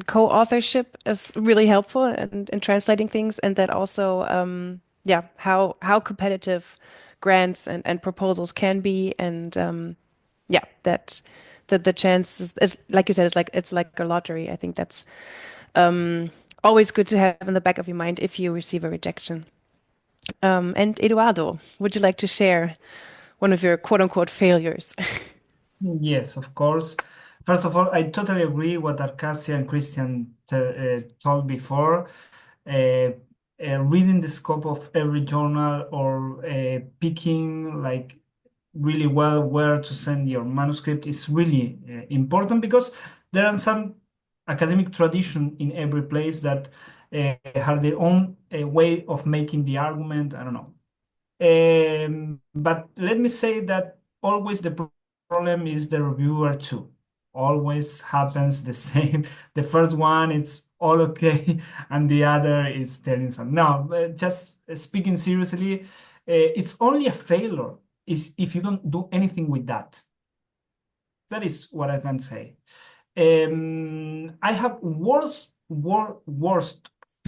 co-authorship is really helpful in translating things, and that also yeah, how competitive grants and proposals can be, and yeah, that the chance is like you said, it's like a lottery. I think that's always good to have in the back of your mind if you receive a rejection. And Eduardo, would you like to share one of your quote unquote failures? Yes, of course. First of all, I totally agree what Arcasia and Christian told before. Reading the scope of every journal, or picking like really well where to send your manuscript is really important, because there are some academic tradition in every place that have their own way of making the argument. I don't know. But let me say that always the problem is the reviewer too. Always happens the same. The first one, it's all okay, and the other is telling something. No, just speaking seriously, it's only a failure is if you don't do anything with that. That is what I can say. I have worst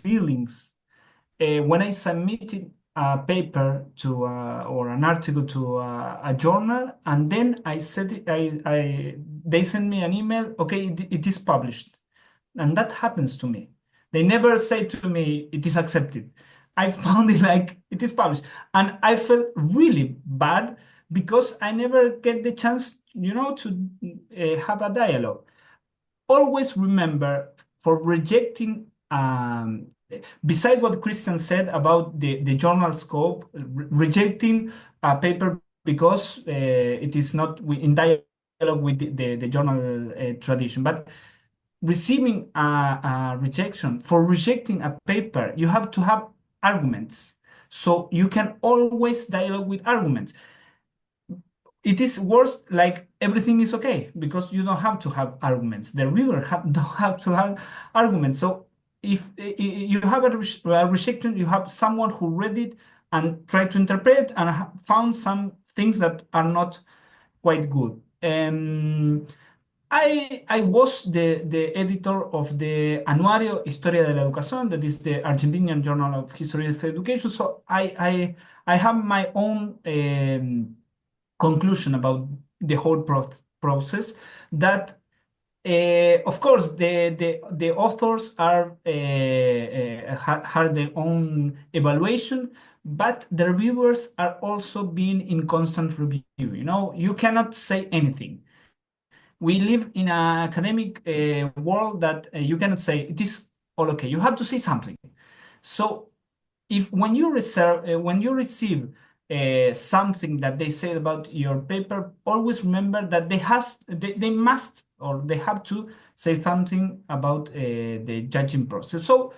feelings when I submitted a paper to or an article to a journal, and then I said they send me an email. Okay, it is published, and that happens to me. They never say to me it is accepted. I found it like it is published, and I felt really bad because I never get the chance, to have a dialogue. Always remember, for rejecting, beside what Christian said about the journal scope, rejecting a paper because it is not in dialogue with the journal tradition, but receiving a rejection, for rejecting a paper, you have to have arguments. So you can always dialogue with arguments. It is worse, like everything is okay because you don't have to have arguments. The reviewer don't have to have arguments. So if you have a rejection, you have someone who read it and tried to interpret and found some things that are not quite good. I was the editor of the Anuario Historia de la Educación, that is the Argentinian Journal of History of Education. So I have my own conclusion about the whole process that of course the authors are have their own evaluation, but the reviewers are also being in constant review. You cannot say anything. We live in an academic world that you cannot say it is all okay. You have to say something. So if when you receive something that they say about your paper, always remember that they must or they have to say something about the judging process. So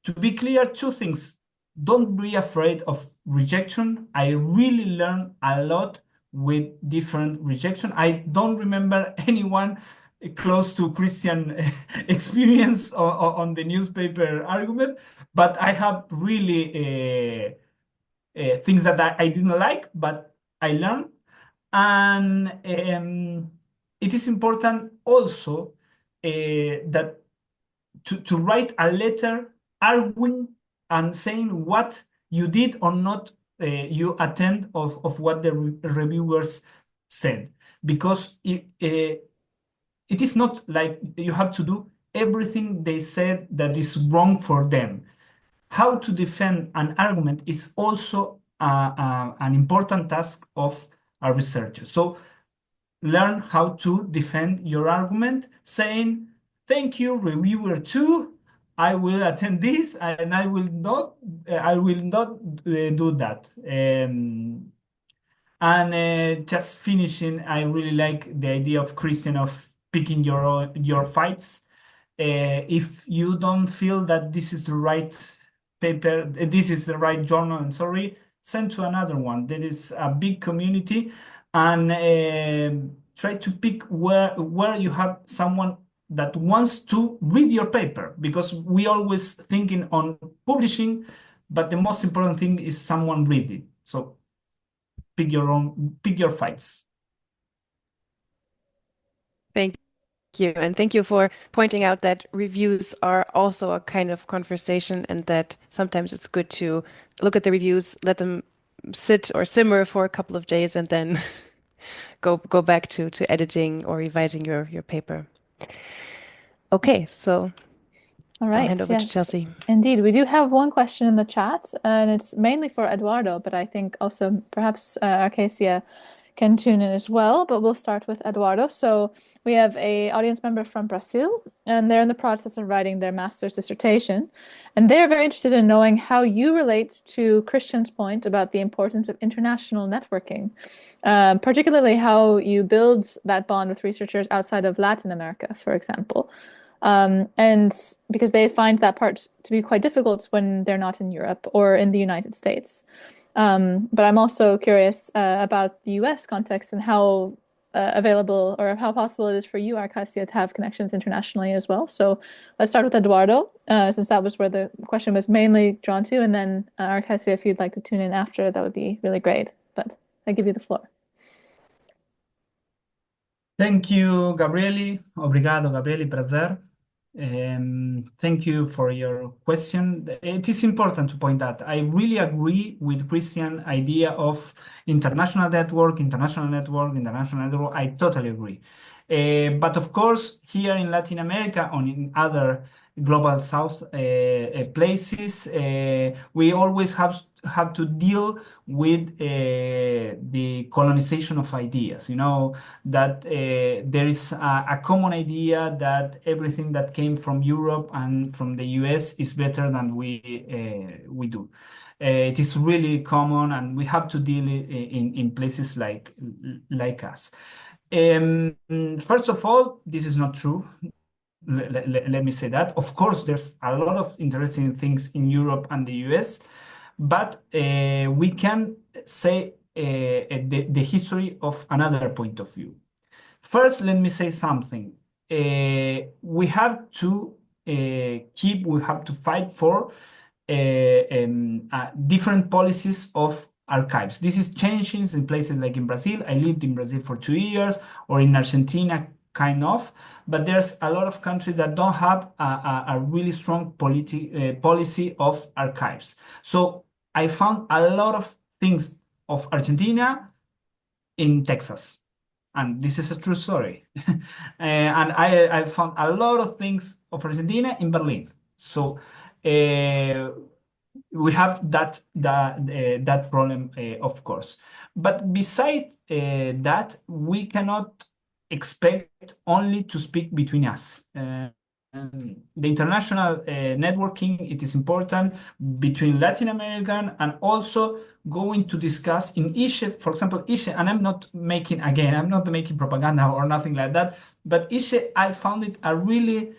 to be clear, two things. Don't be afraid of rejection. I really learned a lot with different rejection. I don't remember anyone close to Christian experience on the newspaper argument, but I have really things that I didn't like, but I learned. And it is important also that to write a letter arguing and saying what you did or not you attend of what the reviewers said, because it is not like you have to do everything they said that is wrong for them. How to defend an argument is also an important task of a researcher. So learn how to defend your argument, saying, "Thank you, reviewer two. I will attend this, and I will not. Do that." And just finishing, I really like the idea of Christian of picking your fights. If you don't feel that this is the right paper, this is the right journal, I'm sorry, send to another one. There is a big community, and try to pick where you have someone that wants to read your paper, because we always thinking on publishing, but the most important thing is someone read it. So pick your fights. Thank you. And thank you for pointing out that reviews are also a kind of conversation, and that sometimes it's good to look at the reviews, let them sit or simmer for a couple of days, and then go back to editing or revising your paper. Okay, so All I'll right, hand over to yes, Chelsea. indeed. We do have one question in the chat, and it's mainly for Eduardo, but I think also perhaps Arcasia can tune in as well, but we'll start with Eduardo. So we have a audience member from Brazil, and they're in the process of writing their master's dissertation, and they're very interested in knowing how you relate to Christian's point about the importance of international networking, particularly how you build that bond with researchers outside of Latin America, for example. And because they find that part to be quite difficult when they're not in Europe or in the United States. But I'm also curious about the US context and how available or how possible it is for you, Arcasia, to have connections internationally as well. So let's start with Eduardo, since that was where the question was mainly drawn to. And then Arcasia, if you'd like to tune in after, that would be really great. But I give you the floor. Thank you, Gabriele. Obrigado, Gabriele. Prazer. Thank you for your question. It is important to point out, I really agree with Christian's idea of international network, international network, international network. I totally agree. But of course, here in Latin America or in other global South places, we always have to deal with the colonization of ideas. That there is a common idea that everything that came from Europe and from the US is better than we do. It is really common, and we have to deal in places like us. First of all, this is not true. Let me say that. Of course, there's a lot of interesting things in Europe and the US, but we can say the history of another point of view. First, let me say something. We have to we have to fight for different policies of archives. This is changing in places like in Brazil. I lived in Brazil for 2 years, or in Argentina, kind of. But there's a lot of countries that don't have a really strong policy of archives. So I found a lot of things of Argentina in Texas. And this is a true story. And I found a lot of things of Argentina in Berlin. So we have that problem, of course. But besides that, we cannot expect only to speak between us. The international networking, it is important between Latin American, and also going to discuss in ISCHE, for example, ISCHE, and I'm not making propaganda or nothing like that, but ISCHE, I found it a really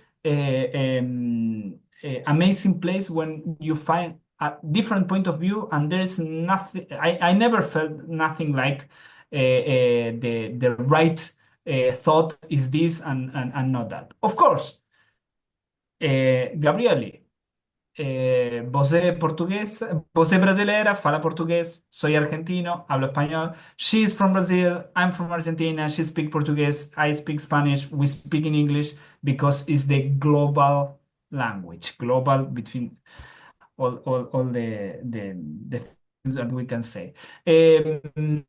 amazing place when you find a different point of view, and there's nothing, I never felt nothing like the right thought is this and not that. Of course, Gabriele, vos é brasileira, fala português, soy argentino, hablo español. She's from Brazil, I'm from Argentina, she speaks Portuguese, I speak Spanish, we speak in English because it's the global language, global between all the things that we can say. Um,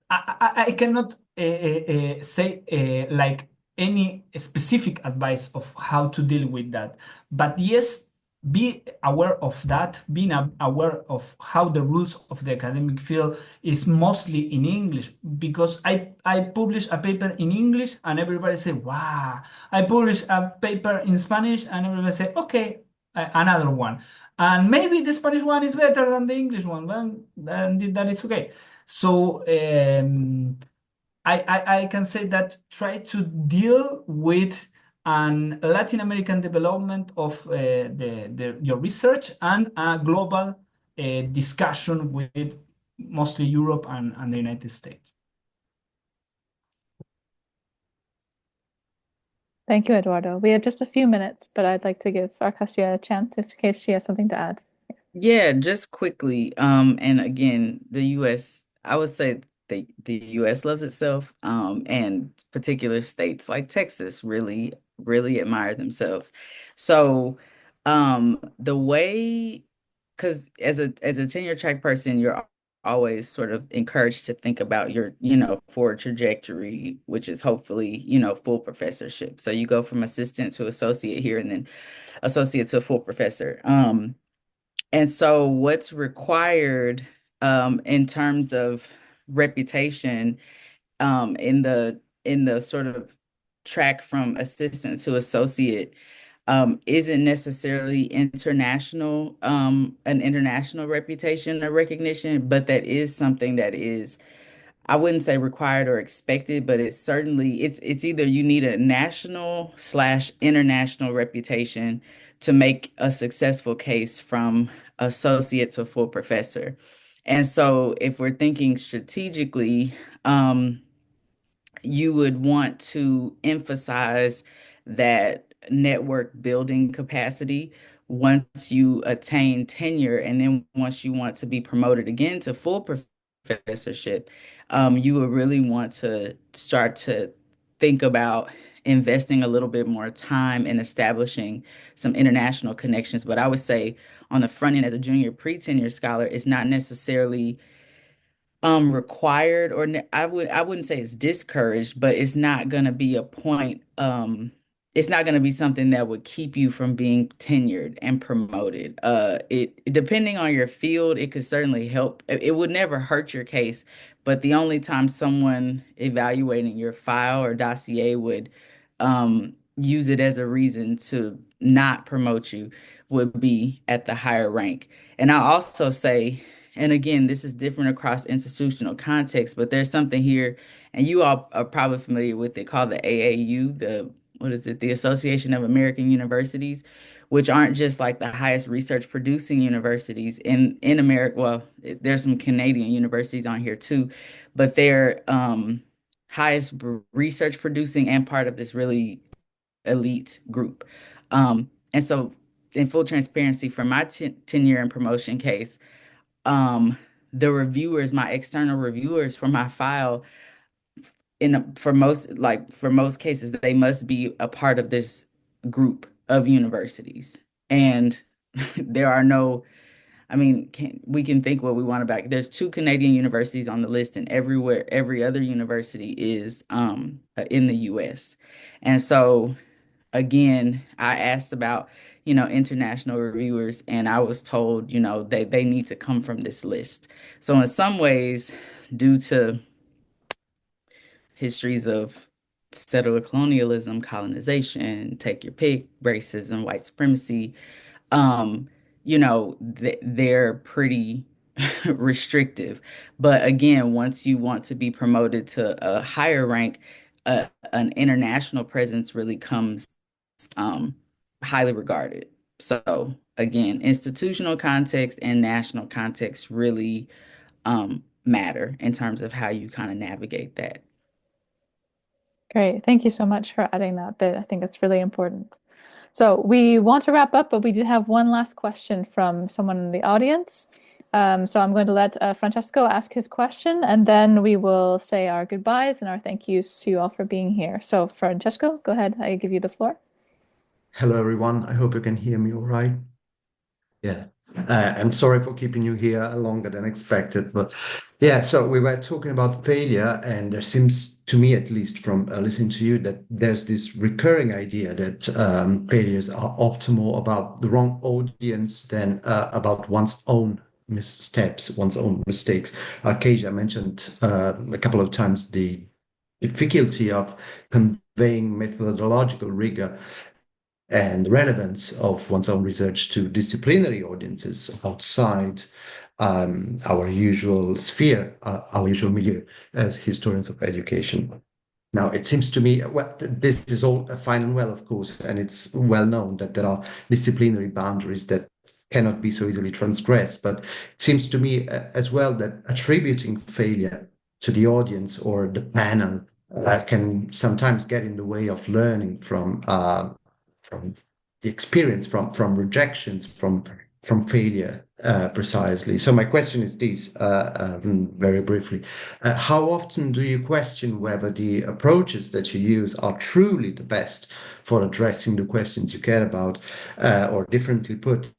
I cannot say like any specific advice of how to deal with that, but yes, be aware of that, being aware of how the rules of the academic field is mostly in English, because I publish a paper in English and everybody say, wow. I publish a paper in Spanish and everybody say, okay, another one. And maybe the Spanish one is better than the English one, well, then that is okay. So I can say that try to deal with an Latin American development of your research, and a global discussion with mostly Europe and the United States. Thank you, Eduardo. We have just a few minutes, but I'd like to give Arcasia a chance in case she has something to add. Yeah, just quickly. And again, the US, I would say the US loves itself. And particular states like Texas really, really admire themselves. So the way, because as a tenure track person, you're always sort of encouraged to think about your, forward trajectory, which is hopefully, full professorship. So you go from assistant to associate here, and then associate to full professor. And so what's required in terms of reputation in the sort of track from assistant to associate isn't necessarily an international reputation or recognition, but that is something that is, I wouldn't say required or expected, but it's either you need a national/international reputation to make a successful case from associate to full professor. And so if we're thinking strategically, you would want to emphasize that network building capacity once you attain tenure, and then once you want to be promoted again to full professorship, you would really want to start to think about investing a little bit more time in establishing some international connections. But I would say on the front end, as a junior pre-tenure scholar, it's not necessarily required, or I wouldn't say it's discouraged, but it's not going to be a point, it's not going to be something that would keep you from being tenured and promoted. It depending on your field, it could certainly help. It would never hurt your case, but the only time someone evaluating your file or dossier would use it as a reason to not promote you would be at the higher rank. And I also say, and again, this is different across institutional contexts, but there's something here, and you all are probably familiar with it, called the AAU, what is it, the Association of American Universities, which aren't just like the highest research producing universities in America. Well, there's some Canadian universities on here too, but they're highest research producing and part of this really elite group. And so, in full transparency, for my tenure and promotion case, the reviewers, my external reviewers for my file, for most cases, they must be a part of this group of universities. And there are no, I mean, we can think what we want about. There's 2 Canadian universities on the list, and every other university is in the US. And so again, I asked about, international reviewers, and I was told, they need to come from this list. So in some ways, due to histories of settler colonialism, colonization, take your pick, racism, white supremacy, they're pretty restrictive. But again, once you want to be promoted to a higher rank, an international presence really comes highly regarded. So again, institutional context and national context really matter in terms of how you kind of navigate that. Great. Thank you so much for adding that bit. I think it's really important. So we want to wrap up, but we did have one last question from someone in the audience. So I'm going to let Francesco ask his question, and then we will say our goodbyes and our thank yous to you all for being here. So Francesco, go ahead. I give you the floor. Hello, everyone. I hope you can hear me all right. Yeah. I'm sorry for keeping you here longer than expected, but yeah, so we were talking about failure, and there seems to me, at least from listening to you, that there's this recurring idea that failures are often more about the wrong audience than about one's own missteps, one's own mistakes. Keisha mentioned a couple of times the difficulty of conveying methodological rigor and relevance of one's own research to disciplinary audiences outside our usual sphere, our usual milieu as historians of education. Now, it seems to me, well, this is all fine and well, of course, and it's well known that there are disciplinary boundaries that cannot be so easily transgressed. But it seems to me as well that attributing failure to the audience or the panel can sometimes get in the way of learning from the experience, from rejections, from failure, precisely. So my question is this, very briefly. How often do you question whether the approaches that you use are truly the best for addressing the questions you care about? Or differently put,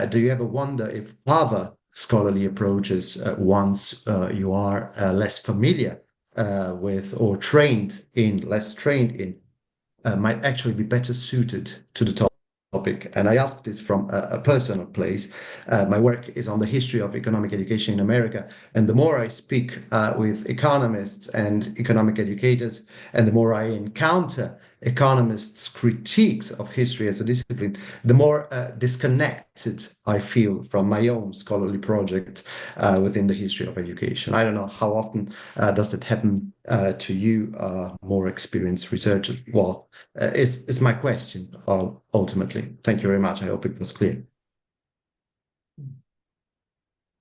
do you ever wonder if other scholarly approaches, once you are less familiar with or less trained in, might actually be better suited to the topic? And I ask this from a personal place. My work is on the history of economic education in America. And the more I speak with economists and economic educators, and the more I encounter economists' critiques of history as a discipline, the more disconnected I feel from my own scholarly project within the history of education. I don't know how often does that happen to you, more experienced researchers? Well, is my question ultimately. Thank you very much. I hope it was clear.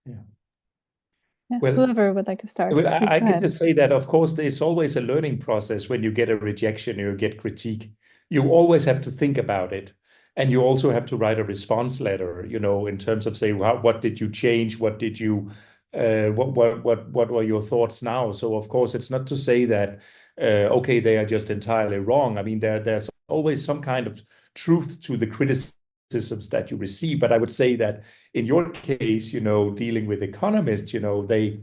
Yeah, Well, whoever would like to start. Well, Go I can ahead. just say that, of course, it's always a learning process when you get a rejection or you get critique. You always have to think about it. And you also have to write a response letter, in terms of saying, what did you change? What did you, what were your thoughts now? So, of course, it's not to say that, okay, they are just entirely wrong. I mean, there's always some kind of truth to the criticisms that you receive. But I would say that in your case, dealing with economists, they,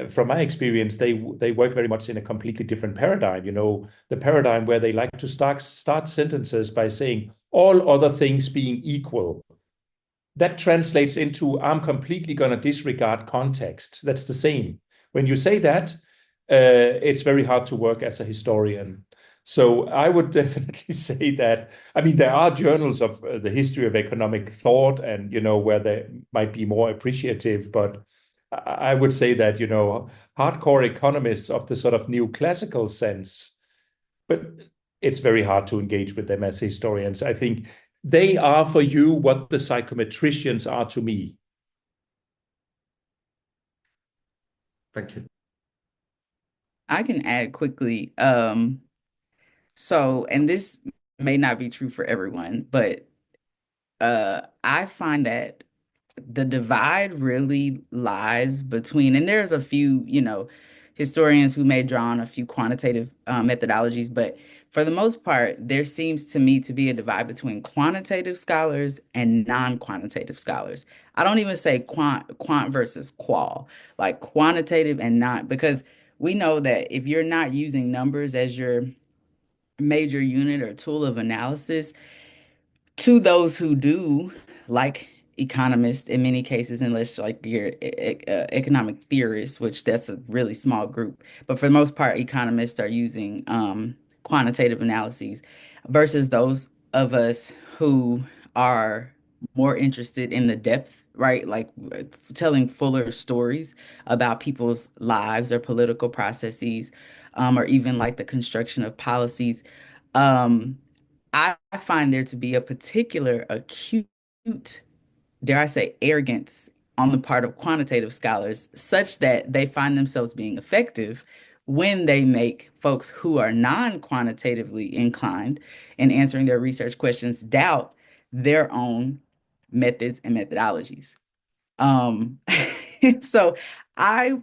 from my experience, they work very much in a completely different paradigm. The paradigm where they like to start sentences by saying, all other things being equal. That translates into, I'm completely going to disregard context. That's the same. When you say that, it's very hard to work as a historian. So I would definitely say that, I mean, there are journals of the history of economic thought and, where they might be more appreciative, but I would say that, hardcore economists of the sort of neoclassical sense, but it's very hard to engage with them as historians. I think they are for you what the psychometricians are to me. Thank you. I can add quickly. And this may not be true for everyone, but I find that the divide really lies between, and there's a few, historians who may draw on a few quantitative methodologies, but for the most part, there seems to me to be a divide between quantitative scholars and non-quantitative scholars. I don't even say quant versus qual, like quantitative and not, because we know that if you're not using numbers as your major unit or tool of analysis, to those who do, like economists in many cases, unless like you're economic theorists, which that's a really small group. But for the most part, economists are using quantitative analyses versus those of us who are more interested in the depth, right? Like telling fuller stories about people's lives or political processes, or even like the construction of policies. Um, I find there to be a particular acute, dare I say, arrogance on the part of quantitative scholars, such that they find themselves being effective when they make folks who are non-quantitatively inclined in answering their research questions doubt their own methods and methodologies. Um, so I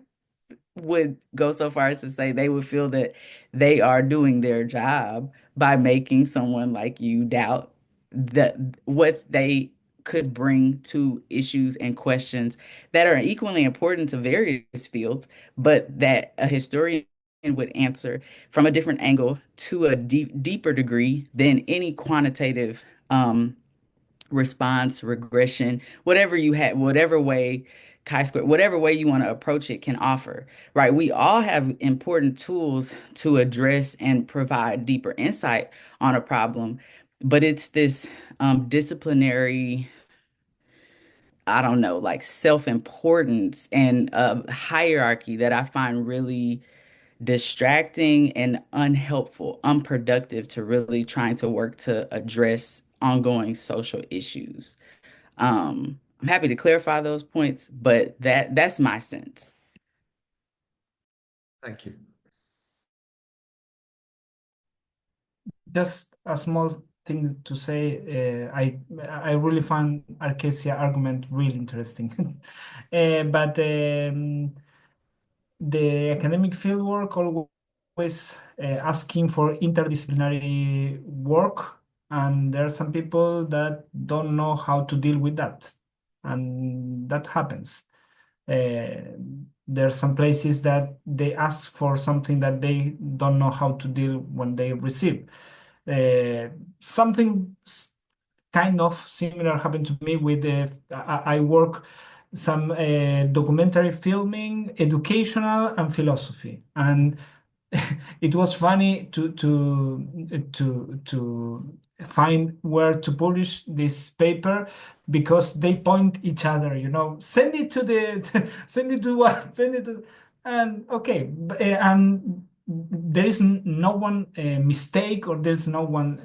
would go so far as to say they would feel that they are doing their job by making someone like you doubt that what they could bring to issues and questions that are equally important to various fields, but that a historian would answer from a different angle to a deeper degree than any quantitative response, regression, whatever you had, whatever way chi-square, whatever way you want to approach it can offer, right? We all have important tools to address and provide deeper insight on a problem, but it's this disciplinary, I don't know, like self-importance and hierarchy that I find really distracting and unhelpful, unproductive to really trying to work to address ongoing social issues. I'm happy to clarify those points, but that's my sense. Thank you. Just a small thing to say. I really find Arcasia argument really interesting, but the academic fieldwork always asking for interdisciplinary work, and there are some people that don't know how to deal with that, and that happens. There are some places that they ask for something that they don't know how to deal when they receive. Something kind of similar happened to me with I work some documentary filming, educational, and philosophy, and it was funny to find where to publish this paper because they point each other, send it to the send it to what, send it to, and okay, and there is no one mistake, or there's no one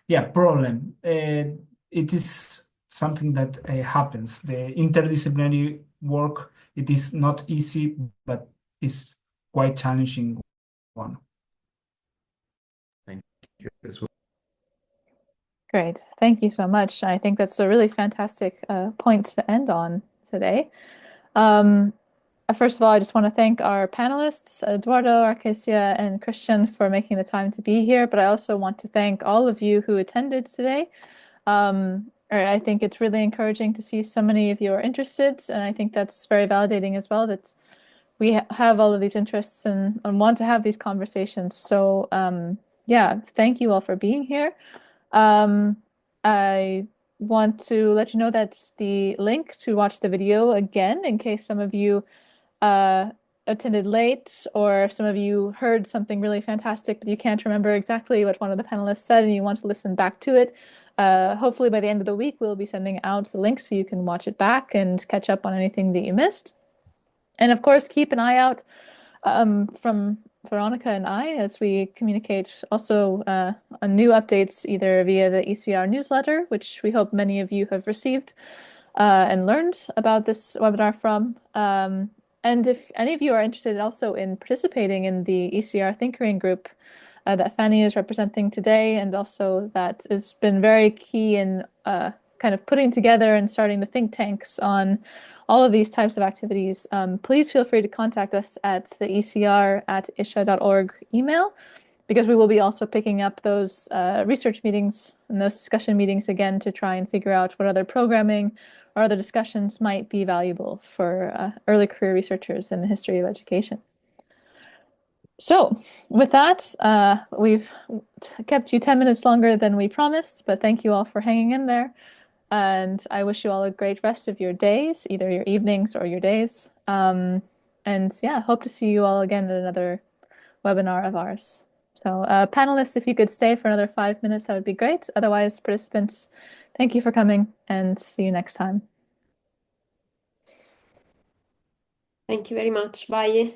yeah, problem. It is something that happens. The interdisciplinary work, it is not easy, but is quite challenging one. Thank you as well. Great. Thank you so much. I think that's a really fantastic point to end on today. First of all, I just want to thank our panelists, Eduardo, Arcasia, and Christian, for making the time to be here. But I also want to thank all of you who attended today. I think it's really encouraging to see so many of you are interested, and I think that's very validating as well that we have all of these interests and want to have these conversations. So yeah, thank you all for being here. I want to let you know that the link to watch the video again, in case some of you attended late, or some of you heard something really fantastic, but you can't remember exactly what one of the panelists said and you want to listen back to it. Hopefully by the end of the week, we'll be sending out the link so you can watch it back and catch up on anything that you missed. And of course, keep an eye out from Veronica and I as we communicate also on new updates either via the ECR newsletter, which we hope many of you have received and learned about this webinar from. And if any of you are interested also in participating in the ECR Thinkering group that Fanny is representing today, and also that has been very key in kind of putting together and starting the think tanks on all of these types of activities, please feel free to contact us at the ecr@ische.org email, because we will be also picking up those research meetings and those discussion meetings again to try and figure out what other programming or other discussions might be valuable for early career researchers in the history of education. So with that, we've kept you 10 minutes longer than we promised, but thank you all for hanging in there. And I wish you all a great rest of your days, either your evenings or your days. And yeah, hope to see you all again at another webinar of ours. So panelists, if you could stay for another 5 minutes, that would be great. Otherwise, participants, thank you for coming and see you next time. Thank you very much. Bye.